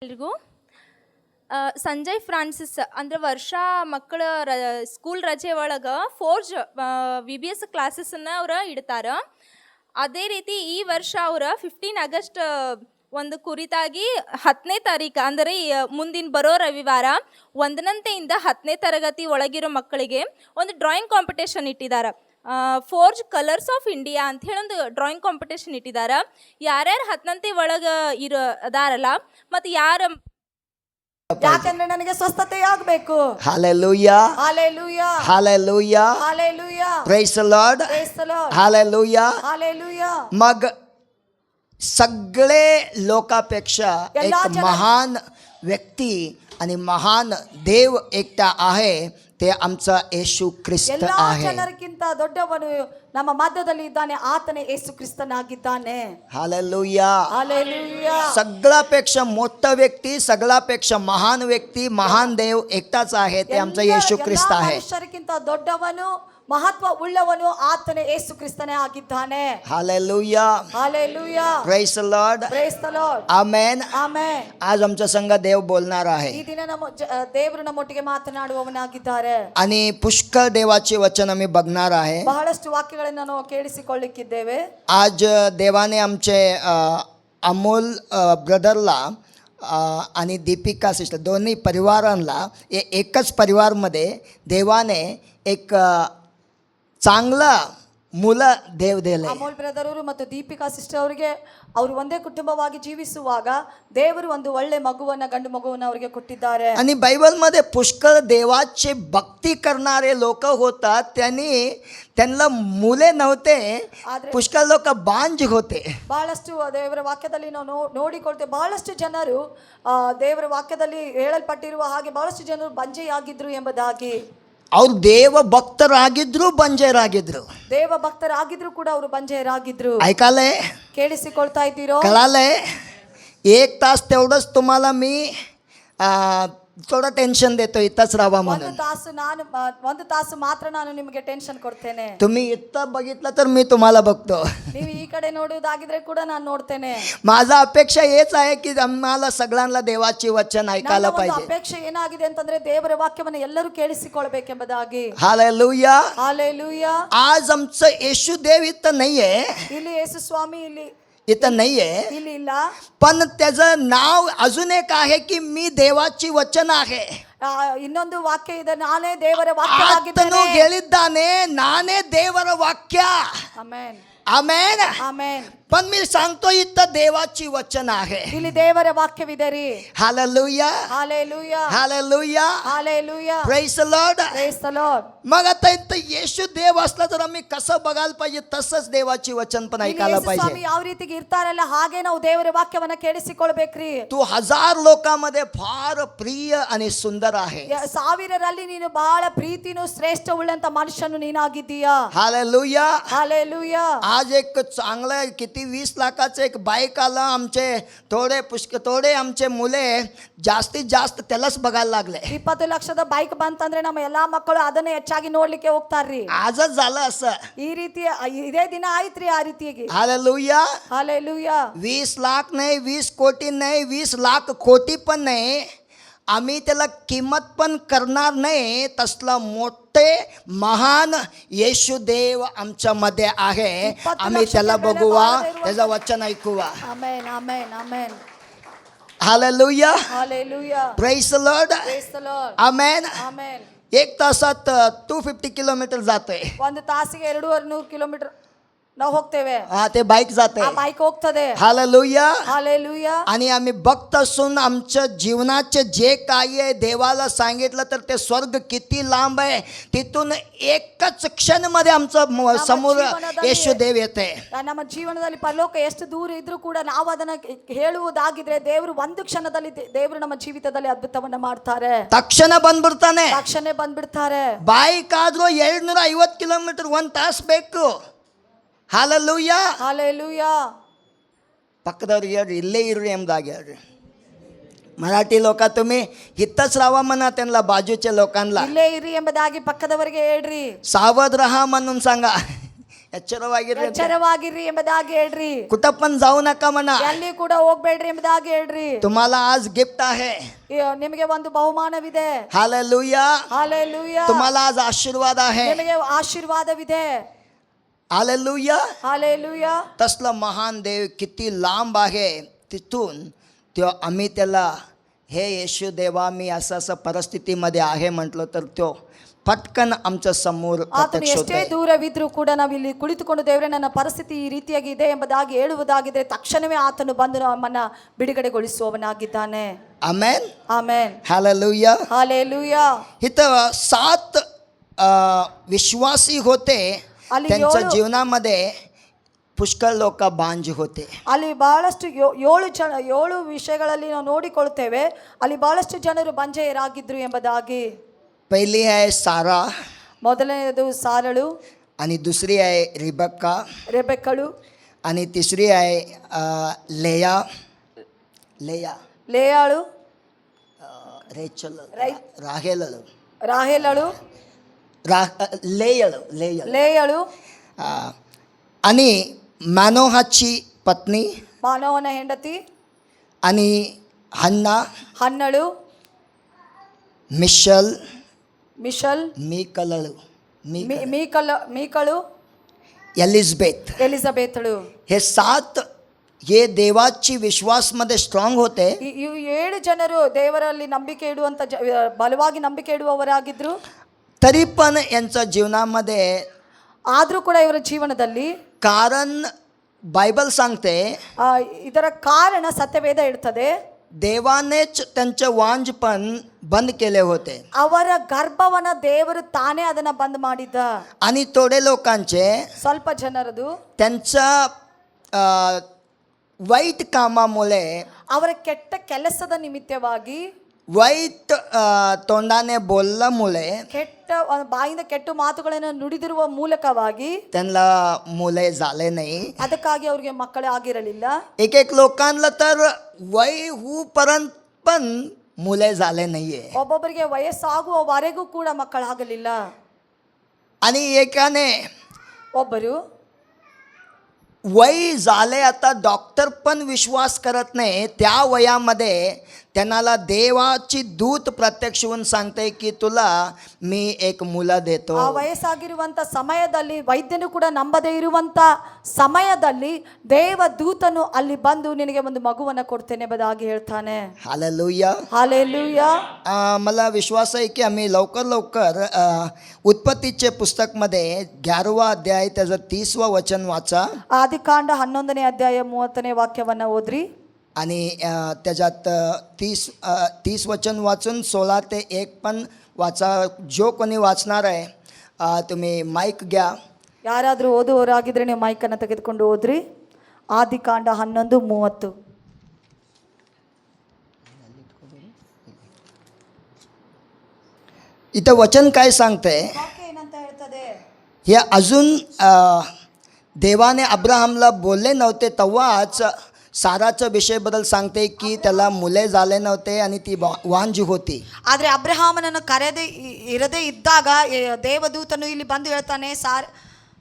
ಎಲ್ರಿಗೂ ಸಂಜಯ್ ಫ್ರಾನ್ಸಿಸ್ ಅಂದ್ರೆ ವರ್ಷ ಮಕ್ಕಳ ಸ್ಕೂಲ್ ರಜೆ ಒಳಗೆ ಫೋರ್ಜ್ VBS ಕ್ಲಾಸಸ್ಸನ್ನು ಅವ್ರು ಇಡ್ತಾರ. ಅದೇ ರೀತಿ ಈ ವರ್ಷ ಅವ್ರ 15 ಆಗಸ್ಟ್ ಒಂದು ಕುರಿತಾಗಿ 10ನೇ ತಾರೀಕು ಅಂದರೆ ಮುಂದಿನ ಬರೋ ರವಿವಾರ 1ನಂತೆಯಿಂದ 10ನೇ ತರಗತಿ ಒಳಗಿರೋ ಮಕ್ಕಳಿಗೆ ಒಂದು ಡ್ರಾಯಿಂಗ್ ಕಾಂಪಿಟೇಷನ್ ಇಟ್ಟಿದ್ದಾರೆ. ಫೋರ್ಜ್ ಕಲರ್ಸ್ ಆಫ್ ಇಂಡಿಯಾ ಅಂತ ಹೇಳಿ ಒಂದು ಡ್ರಾಯಿಂಗ್ ಕಾಂಪಿಟೇಷನ್ ಇಟ್ಟಿದ್ದಾರೆ. ಯಾರ್ಯಾರು 10ನಂತೆ ಒಳಗೆ ಅದಾರಲ್ಲ ಮತ್ತು ಯಾಕಂದ್ರೆ ನನಗೆ ಸ್ವಸ್ಥತೆ ಆಗಬೇಕು. Hallelujah. Hallelujah. Hallelujah. Hallelujah. Praise the Lord. Praise the Lord. Hallelujah. Hallelujah. मग सगळे लोकापेक्षा एक महान व्यक्ती आणि महान देव एकटा आहे, ते आमचा येशू ख्रिस्त ಎಲ್ಲಾ आहे. ಜನರಿಗಿಂತ ದೊಡ್ಡವನು ನಮ್ಮ ಮಧ್ಯದಲ್ಲಿ ಇದ್ದಾನೆ, ಆತನೇ ಯೇಸು ಕ್ರಿಸ್ತನಾಗಿದ್ದಾನೆ. Hallelujah. Hallelujah. सगळ्यापेक्षा मोठा व्यक्ती, सगळ्यापेक्षा महान व्यक्ती, महान देव एकटाच आहे, ते आमचा येशू ख्रिस्त आहे. ಮನುಷ್ಯರಿಗಿಂತ ದೊಡ್ಡವನು ಮಹತ್ವ ಉಳ್ಳವನು ಆತನೇ ಯೇಸು ಕ್ರಿಸ್ತನೇ ಆಗಿದ್ದಾನೆ. Hallelujah. Hallelujah. Praise the Lord. Praise the Lord. Amen. Amen. आज आमच्या संघ देव बोलणार आहे ಈ ದಿನ ದೇವರು ನಮ್ಮೊಟ್ಟಿಗೆ ಮಾತನಾಡುವವನಾಗಿದ್ದಾರೆ. आणि पुष्कळ देवाचे वचन आम्ही बघणार आहे. ಬಹಳಷ್ಟು ವಾಕ್ಯಗಳನ್ನು ನಾವು ಕೇಳಿಸಿಕೊಳ್ಳಿಕ್ಕಿದ್ದೇವೆ. आज देवाने आमचे अमोल ब्रदरला आणि दीपिका सिस्टर दोन्ही परिवारांना एकच परिवारमध्ये देवाने एक चांगला मुलं देव दिले. ಅಮೋಲ್ ಬ್ರದರ್ ಅವರು ಮತ್ತು ದೀಪಿಕಾ ಸಿಸ್ಟರ್ ಅವರಿಗೆ ಅವರು ಒಂದೇ ಕುಟುಂಬವಾಗಿ ಜೀವಿಸುವಾಗ ದೇವರು ಒಂದು ಒಳ್ಳೆ ಮಗುವನ್ನ, ಗಂಡು ಮಗುವನ್ನ ಅವರಿಗೆ ಕೊಟ್ಟಿದ್ದಾರೆ. आणि बायबलमध्ये पुष्कळ देवाचे भक्ती करणारे लोक होतात, त्यांना मुले नव्हते, पुष्कळ लोक बांज होते. ಬಹಳಷ್ಟು ದೇವರ ವಾಕ್ಯದಲ್ಲಿ ನಾವು ನೋಡಿಕೊಳ್ತೇವೆ, ಬಹಳಷ್ಟು ಜನರು ದೇವರ ವಾಕ್ಯದಲ್ಲಿ ಹೇಳಲ್ಪಟ್ಟಿರುವ ಹಾಗೆ ಬಹಳಷ್ಟು ಜನರು ಬಂಜೆಯಾಗಿದ್ರು ಎಂಬುದಾಗಿ. ಅವ್ರು ದೇವ ಭಕ್ತರಾಗಿದ್ರು ಬಂಜೆರಾಗಿದ್ರು. ದೇವ ಭಕ್ತರಾಗಿದ್ರು ಕೂಡ ಅವರು ಬಂಜೆಯರಾಗಿದ್ರು. ऐकाले ಕೇಳಿಸಿಕೊಳ್ತಾ ಇದ್ದೀರೋ? कळाले? 1 तास तेवढंच तुम्हाला मी थोडं टेन्शन देतो, इथंच राहा म्हणून. ಒಂದು ತಾಸು ಮಾತ್ರ ನಾನು ನಿಮಗೆ ಟೆನ್ಷನ್ ಕೊಡ್ತೇನೆ. तुम्ही इथं बघितलं तर मी तुम्हाला बघतो. ನೀವು ಈ ಕಡೆ ನೋಡುವುದಾಗಿದ್ರೆ ಕೂಡ ನಾನು ನೋಡ್ತೇನೆ. माझा अपेक्षा हेच आहे की आम्हाला सगळ्यांना देवाची वचन ऐकायला पाहिजे. ಅಪೇಕ್ಷೆ ಏನಾಗಿದೆ ಅಂತಂದ್ರೆ ದೇವರ ವಾಕ್ಯವನ್ನು ಎಲ್ಲರೂ ಕೇಳಿಸಿಕೊಳ್ಬೇಕೆಂಬುದಾಗಿ. हालेलुया. हालेलुया. आज आमचं येशू देव इथं नाहीये, ಇಲ್ಲಿ ಯೇಸು ಸ್ವಾಮಿ इथं नाहीये, ಇಲ್ಲಿ ಇಲ್ಲ. पण त्याचं नाव अजून एक आहे की मी देवाची वचन आहे. ಇನ್ನೊಂದು ವಾಕ್ಯ ಇದೆ, ನಾನೇ ದೇವರ ಆತನು ವಾಕ್ಯವಾಗಿದ್ದೇನೆ. ಹೇಳಿದ್ದಾನೆ, ನಾನೇ ದೇವರ ವಾಕ್ಯ. ಆಮೆನ್. ಆಮೆನ್. ಆಮೆನ್. पण मी सांगतो इथं देवाची वचन आहे. ಇಲ್ಲಿ ದೇವರ ವಾಕ್ಯವಿದೆ ರೀ. Hallelujah. Hallelujah. Hallelujah. Hallelujah. Praise the Lord. Praise the Lord. मग आता इथं येशू देव असला तर आम्ही कसं बघायला पाहिजे, तसंच देवाची वचन पण ऐकायला ಯೇಸು ಸ್ವಾಮಿ पाहिजे. ಯಾವ ರೀತಿಗೆ ಇರ್ತಾರಲ್ಲ ಹಾಗೆ ನಾವು ದೇವರ ವಾಕ್ಯವನ್ನ ಕೇಳಿಸಿಕೊಳ್ಬೇಕ್ರಿ. तू 1000 लोकांमध्ये फार प्रिय आणि सुंदर आहे. ಸಾವಿರರಲ್ಲಿ ನೀನು ಬಹಳ ಪ್ರೀತಿನೂ ಶ್ರೇಷ್ಠ ಉಳ್ಳಂತ ಮನುಷ್ಯನು ನೀನಾಗಿದ್ದೀಯಾ. हालेलुया. हालेलुया. आज एक चांगलं किती 20 लाखाचं एक बाईक आलं, आमचे थोडे आमचे मुले जास्तीत जास्त त्यालाच बघायला लागले. 20 ಲಕ್ಷದ ಬೈಕ್ ಬಂತಂದ್ರೆ ನಮ್ಮ ಎಲ್ಲಾ ಮಕ್ಕಳು ಅದನ್ನೇ ಹೆಚ್ಚಾಗಿ ನೋಡ್ಲಿಕ್ಕೆ ಹೋಗ್ತಾರ್ರಿ. आजच झालं असं. ಈ ರೀತಿ ಇದೇ ದಿನ ಆಯ್ತ್ರಿ ಆ ರೀತಿಯಾಗಿ. हालेलुया. हालेलुया. 20 लाख नाही, 20 कोटी नाही, 20 लाख कोटी पण नाही, आम्ही त्याला किंमत पण करणार नाही. तसला मोठे महान येशू देव आमच्या मध्ये आहे. आम्ही त्याला बघूवा, त्याचं वचन ऐकूवा. Amen. Amen. Amen. Hallelujah. Hallelujah. Praise the Lord. Praise the Lord. Amen. Amen. 1 तासात 250 किलोमीटर जातोय. ಒಂದು ತಾಸಿಗೆ 200 ಕಿಲೋಮೀಟರ್ ನಾವು ಹೋಗ್ತೇವೆ. हा, ते बाईक जाते. ಆ ಬೈಕ್ ಹೋಗ್ತದೆ. हालेलुया. हालेलुया. आणि आम्ही बघत असून आमच्या जीवनाचे जे काही आहे देवाला सांगितलं तर ते स्वर्ग किती लांब आहे, तिथून एकच क्षणमध्ये आमचं समोर येशू देव येते. ನಮ್ಮ ಜೀವನದಲ್ಲಿ ಪರಲೋಕ ಎಷ್ಟು ದೂರ ಇದ್ರೂ ಕೂಡ ನಾವು ಅದನ್ನ ಹೇಳುವುದಾಗಿದ್ರೆ ದೇವರು ಒಂದು ಕ್ಷಣದಲ್ಲಿ ದೇವರು ನಮ್ಮ ಜೀವಿತದಲ್ಲಿ ಅದ್ಭುತವನ್ನ ಮಾಡ್ತಾರೆ. ತಕ್ಷಣ ಬಂದ್ಬಿಡ್ತಾನೆ. ತಕ್ಷಣ ಬಂದ್ಬಿಡ್ತಾರೆ. ಬಾಯಿಕ್ ಆದ್ರೂ 250 ಕಿಲೋಮೀಟರ್ 1 ತಾಸು ಬೇಕು. हालेलुया. हालेलुया. ಪಕ್ಕದವ್ರಿಗೆ ಹೇಳ್ರಿ, ಇಲ್ಲೇ ಇರ್ರಿ ಎಂಬುದಾಗಿ ಹೇಳ್ರಿ. मराठी लोक तुम्ही इथंच राहा म्हणा त्यांना, बाजूच्या लोकांना ಇಲ್ಲೇ ಇರಿ ಎಂಬುದಾಗಿ ಪಕ್ಕದವರಿಗೆ ಹೇಳ್ರಿ. सावध रहा म्हणून सांगा. ಎಚ್ಚರವಾಗಿರ್ರಿ ಅಂತ. ಎಚ್ಚರವಾಗಿರ್ರಿ ಎಂಬುದಾಗಿ ಹೇಳ್ರಿ. कुठं पण जाऊ नका म्हणा. ಎಲ್ಲಿ ಕೂಡ ಹೋಗ್ಬೇಡ್ರಿ ಎಂಬುದಾಗಿ ಹೇಳ್ರಿ. तुम्हाला आज गिफ्ट आहे. ನಿಮಗೆ ಒಂದು ಬಹುಮಾನವಿದೆ. हालेलुया. हालेलुया. तुम्हाला आज आशीर्वाद आहे. ನಿಮಗೆ आशीर्वादವಿದೆ. हालेलुया. हालेलुया. तसलं महान देव किती लांब आहे तिथून तो आम्ही त्याला हे येशू देवा मी असं असं परिस्थितीमध्ये आहे म्हटलं तर तो ಪಟ್ಕನ್ ಆಮಚ ಸಮೂರ್ ಆತನು ಎಷ್ಟೇ ದೂರವಿದ್ರೂ ಕೂಡ ನಾವಿಲ್ಲಿ ಕುಳಿತುಕೊಂಡು ದೇವರೇ ನನ್ನ ಪರಿಸ್ಥಿತಿ ಈ ರೀತಿಯಾಗಿ ಇದೆ ಎಂಬುದಾಗಿ ಹೇಳುವುದಾಗಿದ್ರೆ ತಕ್ಷಣವೇ ಆತನು ಬಂದು ನಮ್ಮನ್ನ ಬಿಡುಗಡೆಗೊಳಿಸುವವನಾಗಿದ್ದಾನೆ. ಆಮೆನ್. ಆಮೆನ್. हालेलुया. हालेलुया. इथं 7 विश्वासी होते. त्यांच्या जीवनामध्ये पुष्कळ लोक बांज होते. ಅಲ್ಲಿ ಬಹಳಷ್ಟು 7 ವಿಷಯಗಳಲ್ಲಿ ನಾವು ನೋಡಿಕೊಳ್ಳುತ್ತೇವೆ. ಅಲ್ಲಿ ಬಹಳಷ್ಟು ಜನರು ಬಂಜೆಯರಾಗಿದ್ರು ಎಂಬುದಾಗಿ. पहिली आहे सारा, ಮೊದಲನೆಯದು ಸಾರಳು, आणि दुसरी आहे रिबक्का, ರೆಬೆಕ್ಕಳು, आणि तिसरी आहे लेया, ಲೇಯಾಳು, रेचल, राहेलಳು, ರಾಹೇಲಳು, ಲೇಯಳು, आणि मानोहाची पत्नी, ಮಾನವನ ಹೆಂಡತಿ, आणि हन्ना, ಹನ್ನಳು, मिशल, ಮಿಷಲ್, ಮೀಕಳು, एलिझबेथ. ಎಲಿಜಬೆತಳು. हे 7 हे देवाची विश्वासमध्ये स्ट्रॉंग होते. ಈ 7 ಜನರು ದೇವರಲ್ಲಿ ನಂಬಿಕೆ ಇಡುವಂತ ಬಲವಾಗಿ ನಂಬಿಕೆ ಇಡುವವರಾಗಿದ್ರು. तरी पण यांच्या जीवनामध्ये ಆದರೂ ಕೂಡ ಇವರ ಜೀವನದಲ್ಲಿ कारण बायबल सांगते ಇದರ ಕಾರಣ ಸತ್ಯವೇದ ಇರ್ತದೆ. देवानेच त्यांचे वांजपण बंद केले होते. ಅವರ ಗರ್ಭವನ್ನ ದೇವರು ತಾನೇ ಅದನ್ನ ಬಂದ್ ಮಾಡಿದ್ದ. आणि थोडे लोकांचे ಸ್ವಲ್ಪ ಜನರದು त्यांच्या वाईट कामामुळे ಅವರ ಕೆಟ್ಟ ಕೆಲಸದ ನಿಮಿತ್ತವಾಗಿ वाईट तोंडाने बोलल्यामुळे ಕೆಟ್ಟ ಬಾಯಿಂದ ಕೆಟ್ಟ ಮಾತುಗಳನ್ನು ನುಡಿದಿರುವ ಮೂಲಕವಾಗಿ त्यांना मुले झाले नाही. ಅದಕ್ಕಾಗಿ ಅವ್ರಿಗೆ ಮಕ್ಕಳೇ ಆಗಿರಲಿಲ್ಲ. एक लोकांना तर वय होऊपर्यंत पण मुले झाले नाहीये. ಒಬ್ಬೊಬ್ಬರಿಗೆ ವಯಸ್ಸಾಗುವವರೆಗೂ ಕೂಡ ಮಕ್ಕಳಾಗಲಿಲ್ಲ. आणि एकाने ಒಬ್ಬರು वय झाले आता डॉक्टर पण विश्वास करत नाही. त्या वयामध्ये त्यांना देवाची दूत प्रत्यक्ष होऊन सांगते की तुला मी एक मुला देतो. ಆ ವಯಸ್ಸಾಗಿರುವಂತ ಸಮಯದಲ್ಲಿ ವೈದ್ಯನು ಕೂಡ ನಂಬದೇ ಇರುವಂತ ಸಮಯದಲ್ಲಿ ದೇವ ದೂತನು ಅಲ್ಲಿ ಬಂದು ನಿನಗೆ ಒಂದು ಮಗುವನ್ನ ಕೊಡ್ತೇನೆ ಎಂಬುದಾಗಿ ಹೇಳ್ತಾನೆ. हालेलुया. हालेलुया. मला विश्वास आहे की आम्ही लवकर उत्पत्तीचे पुस्तकमध्ये 11वा अध्याय त्याचं 30वा वचन वाचा. ಆದಿಕಾಂಡ 11ನೇ ಅಧ್ಯಾಯ 30ನೇ ವಾಕ್ಯವನ್ನ ಓದ್ರಿ. आणि त्याच्यात 30 वचन वाचून 16 ते 1 पण वाचा. जो कोणी वाचणार आहे तुम्ही माईक घ्या. ಯಾರಾದರೂ ಓದುವವರಾಗಿದ್ರೆ ನೀವು ಮೈಕನ್ನು ತೆಗೆದುಕೊಂಡು ಓದ್ರಿ. ಆದಿಕಾಂಡ 11:30. इथं वचन काय सांगते ಏನಂತ ಹೇಳ್ತದೆ? हे अजून देवाने अब्राहमला बोलले नव्हते तेव्हाच साराच्या विषयाबद्दल सांगते की त्याला मुले झाले नव्हते आणि ती वांजी होती. ಆದ್ರೆ ಅಬ್ರಹಾಮನನ್ನು ಕರೆದೇ ಇರದೇ ಇದ್ದಾಗ ದೇವದೂತನು ಇಲ್ಲಿ ಬಂದು ಹೇಳ್ತಾನೆ